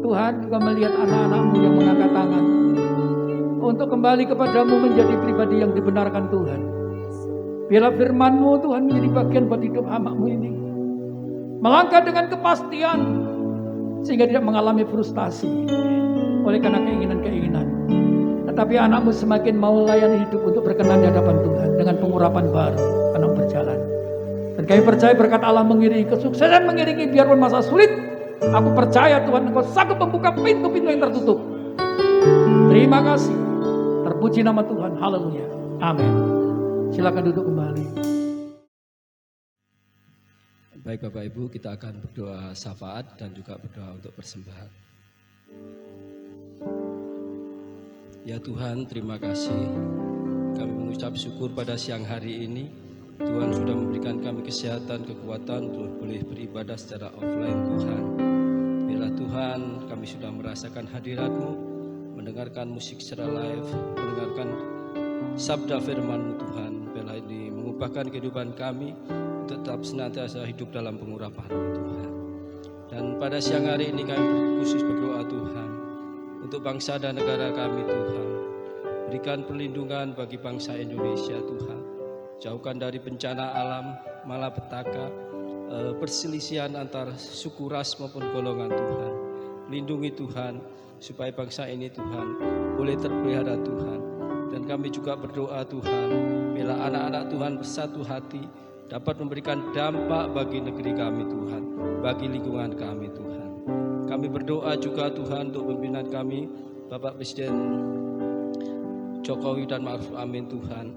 Tuhan juga melihat anak-anakmu yang mengangkat tangan untuk kembali kepadamu menjadi pribadi yang dibenarkan Tuhan. Biarlah firman-Mu Tuhan menjadi bagian buat hidup hamba-Mu ini. Melangkah dengan kepastian sehingga tidak mengalami frustasi oleh karena keinginan-keinginan. Tetapi anak-Mu semakin mau layani hidup untuk berkenan di hadapan Tuhan dengan pengurapan baru karena berjalan. Dan kami percaya berkat Allah mengiringi kesuksesan, mengiringi biarpun masa sulit. Aku percaya Tuhan Engkau sanggup membuka pintu-pintu yang tertutup. Terima kasih. Terpuji nama Tuhan. Haleluya. Amin. Silakan duduk kembali. Baik Bapak Ibu, kita akan berdoa syafaat dan juga berdoa untuk persembahan. Ya Tuhan, terima kasih. Kami mengucap syukur pada siang hari ini. Tuhan sudah memberikan kami kesehatan, kekuatan untuk boleh beribadah secara offline Tuhan. adalah Tuhan, kami sudah merasakan hadirat-Mu, mendengarkan musik secara live, mendengarkan sabda firman-Mu Tuhan. Biarlah ini mengubahkan kehidupan kami tetap senantiasa hidup dalam pengurapan-Mu Tuhan. Dan pada siang hari ini kami khusus berdoa Tuhan untuk bangsa dan negara kami Tuhan. Berikan perlindungan bagi bangsa Indonesia Tuhan. Jauhkan dari bencana alam, malapetaka, perselisihan antar suku ras maupun golongan Tuhan. Lindungi Tuhan supaya bangsa ini Tuhan boleh terpelihara Tuhan. Dan kami juga berdoa Tuhan, bila anak-anak Tuhan bersatu hati dapat memberikan dampak bagi negeri kami Tuhan, bagi lingkungan kami Tuhan. Kami berdoa juga Tuhan untuk pimpinan kami, Bapak Presiden Jokowi dan Ma'ruf Amin Tuhan,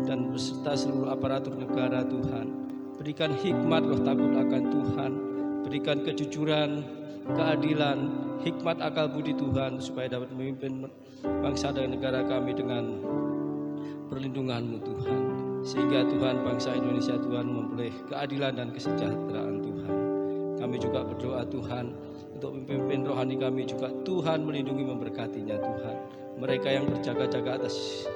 dan beserta seluruh aparatur negara Tuhan. Berikan hikmat roh takut akan Tuhan, berikan kejujuran, keadilan, hikmat akal budi Tuhan, supaya dapat memimpin bangsa dan negara kami dengan perlindungan-Mu Tuhan. Sehingga Tuhan bangsa Indonesia Tuhan memperoleh keadilan dan kesejahteraan Tuhan. Kami juga berdoa Tuhan untuk pemimpin rohani kami juga Tuhan melindungi memberkatinya Tuhan. Mereka yang berjaga-jaga atas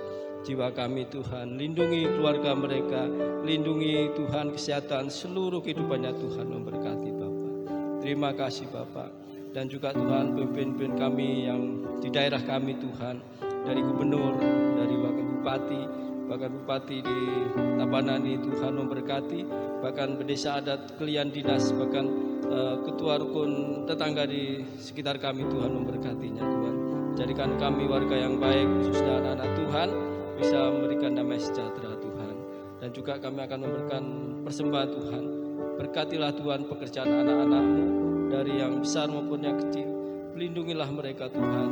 jiwa kami Tuhan, lindungi keluarga mereka, lindungi Tuhan kesehatan seluruh kehidupannya Tuhan, memberkati Bapak. Terima kasih Bapak. Dan juga Tuhan pemimpin kami yang di daerah kami Tuhan, dari gubernur, dari wakil bupati, bahkan bupati di Tapanuli Tuhan memberkati, bahkan desa adat Kelian Dinas, bahkan ketua rukun tetangga di sekitar kami Tuhan memberkatinya Tuhan. Jadikan kami warga yang baik, khususnya anak-anak Tuhan, bisa memberikan damai sejahtera Tuhan. Dan juga kami akan memberikan persembahan Tuhan. Berkatilah Tuhan pekerjaan anak-anak-Mu, dari yang besar maupun yang kecil. Lindungilah mereka Tuhan,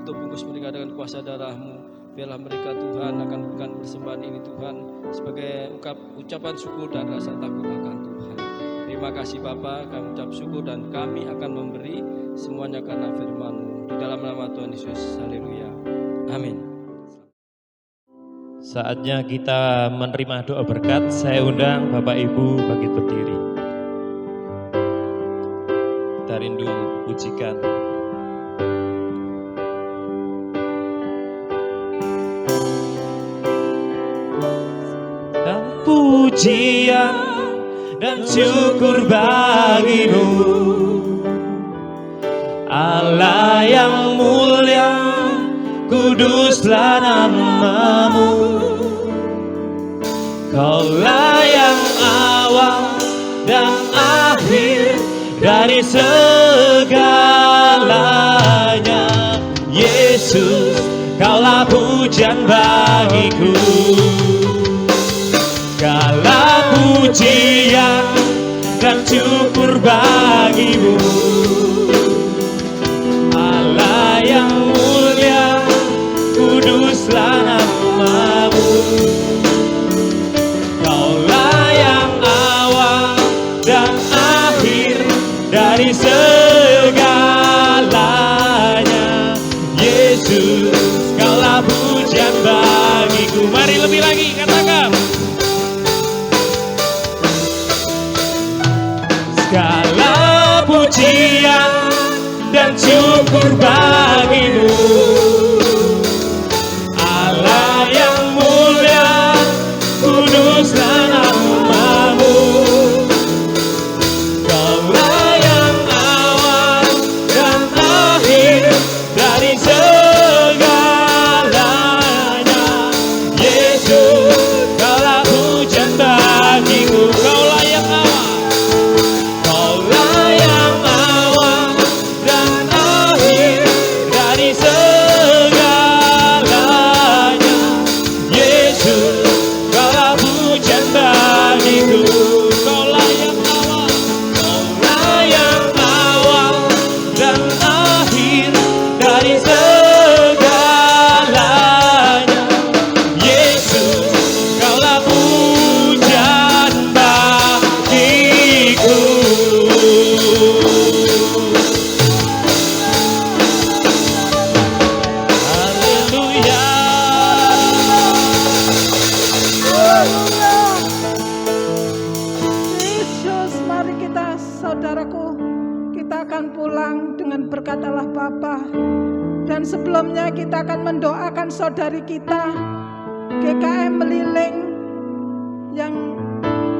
untuk bungkus mereka dengan kuasa darah-Mu. Biarlah mereka Tuhan akan memberikan persembahan ini Tuhan sebagai ucapan syukur dan rasa takut akan Tuhan. Terima kasih Bapa, kami ucap syukur dan kami akan memberi semuanya karena firman-Mu. Di dalam nama Tuhan Yesus, haleluya, amin. Saatnya kita menerima doa berkat. Saya undang Bapak Ibu bangkit berdiri. Kita rindu pujikan. Dan pujian dan syukur bagimu, Allah yang mulia, kuduslah nama-Mu. Kaulah yang awal dan akhir dari segalanya. Yesus, Kaulah pujian bagiku. Segala pujian dan syukur bagimu, Allah yang mulia, kuduslah nama-Mu. Kaulah yang awal dan akhir dari segalanya. Yesus, Kaulah pujian bagiku. Mari lebih lagi katakan. Segala pujian dan syukur bagimu, Allah yang mulia, kuduslah nama-Mu. Kaulah yang awal dan akhir dari segalanya. Yesus, Kaulah pujian bagiku. Kaulah yang awal, Kaulah yang awal dan akhir Sebelumnya kita akan mendoakan saudari kita GKM Meliling yang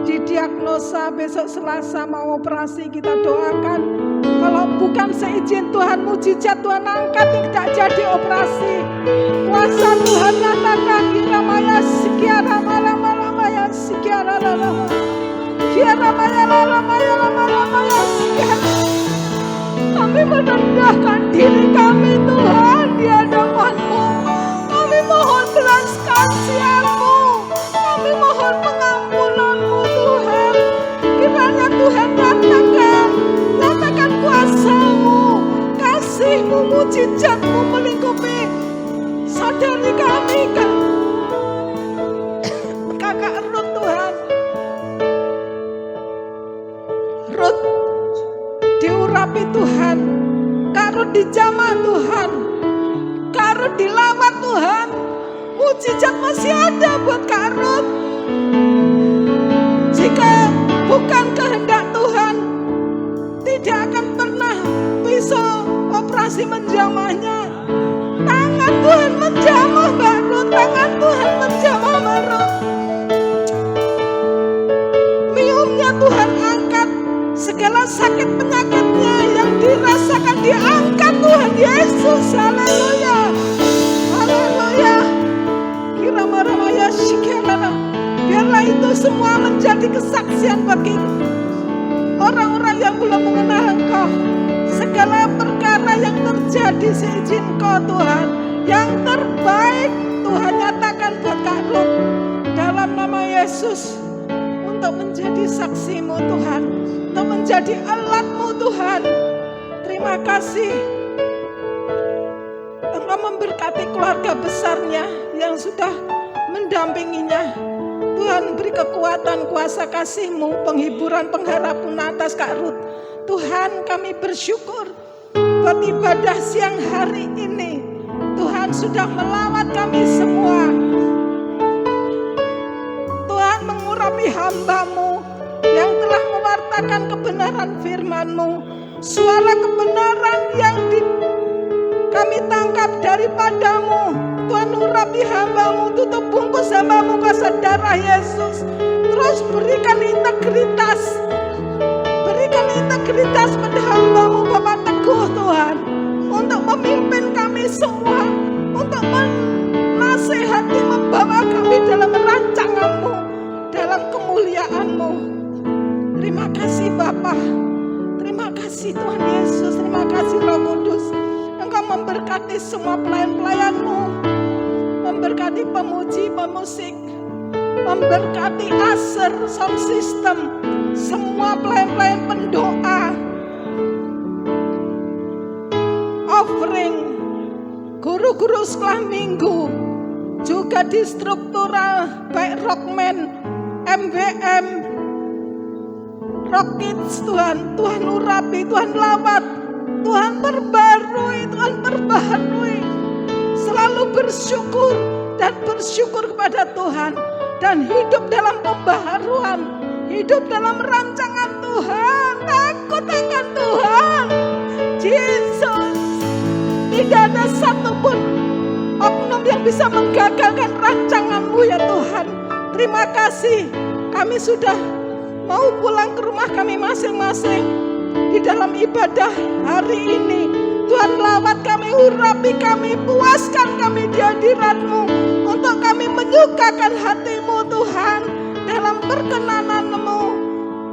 didiagnosa besok Selasa mau operasi. Kita doakan, kalau bukan seizin Tuhan, mujizat Tuhan angkat tidak jadi operasi. Kuasa Tuhan nyatakan Hiramaya Sikiara Malamaya Sikiara Lalama Hiramaya Lalama Sikiara. Kami merendahkan diri kami Tuhan di hadapan-Mu. Kami mohon belas kasihan-Mu. Kami mohon pengampunan-Mu Tuhan. Kiranya Tuhan nyatakan kuasa-Mu, kasih-Mu, mujizat-Mu melingkupi saudari kami Kakak Ruth Tuhan. Ruth diurapi Tuhan, Kak Ruth dijamah Tuhan, Kak Ruth dilawat Tuhan. Mujizat masih ada buat Kak Ruth. Jika bukan kehendak Tuhan, tidak akan pernah bisa operasi menjamahnya. Tangan Tuhan menjamah Mbak Ruth, tangan Tuhan menjamah Mbak Ruth. Miumnya Tuhan angkat, segala sakit penyakitnya yang dirasakan diangkat Tuhan Yesus. Haleluya, haleluya. Kiramaraya Shikerana. Biarlah itu semua menjadi kesaksian bagi orang-orang yang belum mengenal Engkau. Segala perkara yang terjadi seizin Kau Tuhan, yang terbaik Tuhan nyatakan buat Kak Ruth dalam nama Yesus, untuk menjadi saksi-Mu Tuhan, untuk menjadi alat-Mu Tuhan. Terima kasih Engkau memberkati keluarga besarnya yang sudah mendampinginya. Tuhan beri kekuatan, kuasa kasih-Mu, penghiburan, pengharapan atas Kak Ruth. Tuhan, kami bersyukur buat ibadah siang hari ini. Tuhan sudah melawat kami semua. Tuhan mengurapi hamba-Mu yang telah mewartakan kebenaran firman-Mu. Suara kebenaran yang kami tangkap daripada-Mu. Tuhan urapi hamba-Mu, tutup bungkus hamba-Mu kasih darah Yesus. Terus berikan integritas pada hamba-Mu Bapak Teguh Tuhan, untuk memimpin kami semua, untuk menasehati, membawa kami dalam rancangan-Mu, dalam kemuliaan-Mu. Terima kasih Bapa, terima kasih Tuhan Yesus, terima kasih Roh Kudus. Engkau memberkati semua pelayan-pelayan-Mu, memberkati pemuji, pemusik, memberkati aser, sound system, semua pelayan-pelayan pendoa, offering, guru-guru sekolah minggu, juga di struktural, baik Rockman, MBM, Rock Kids Tuhan. Tuhan urapi, Tuhan lawat, Tuhan perbarui, Tuhan perbaharui. Selalu bersyukur dan bersyukur kepada Tuhan, dan hidup dalam pembaharuan, hidup dalam rancangan Tuhan, takut akan Tuhan. Yesus, tidak ada satupun oknum yang bisa menggagalkan rancangan-Mu ya Tuhan. Terima kasih, kami sudah mau pulang ke rumah kami masing-masing di dalam ibadah hari ini. Tuhan lawat kami, urapi kami, puaskan kami di hadirat-Mu, untuk kami menyukakan hati-Mu Tuhan dalam perkenanan-Mu.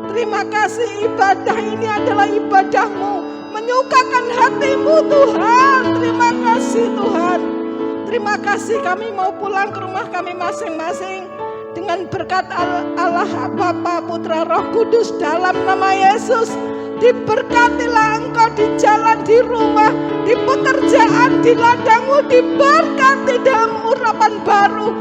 Terima kasih, ibadah ini adalah ibadah-Mu, menyukakan hati-Mu Tuhan. Terima kasih Tuhan. Terima kasih, kami mau pulang ke rumah kami masing-masing dengan berkat Allah Bapa, Putra, Roh Kudus dalam nama Yesus. Diberkatilah engkau di jalan, di rumah, di pekerjaan, di ladangmu, diberkati dalam urapan baru,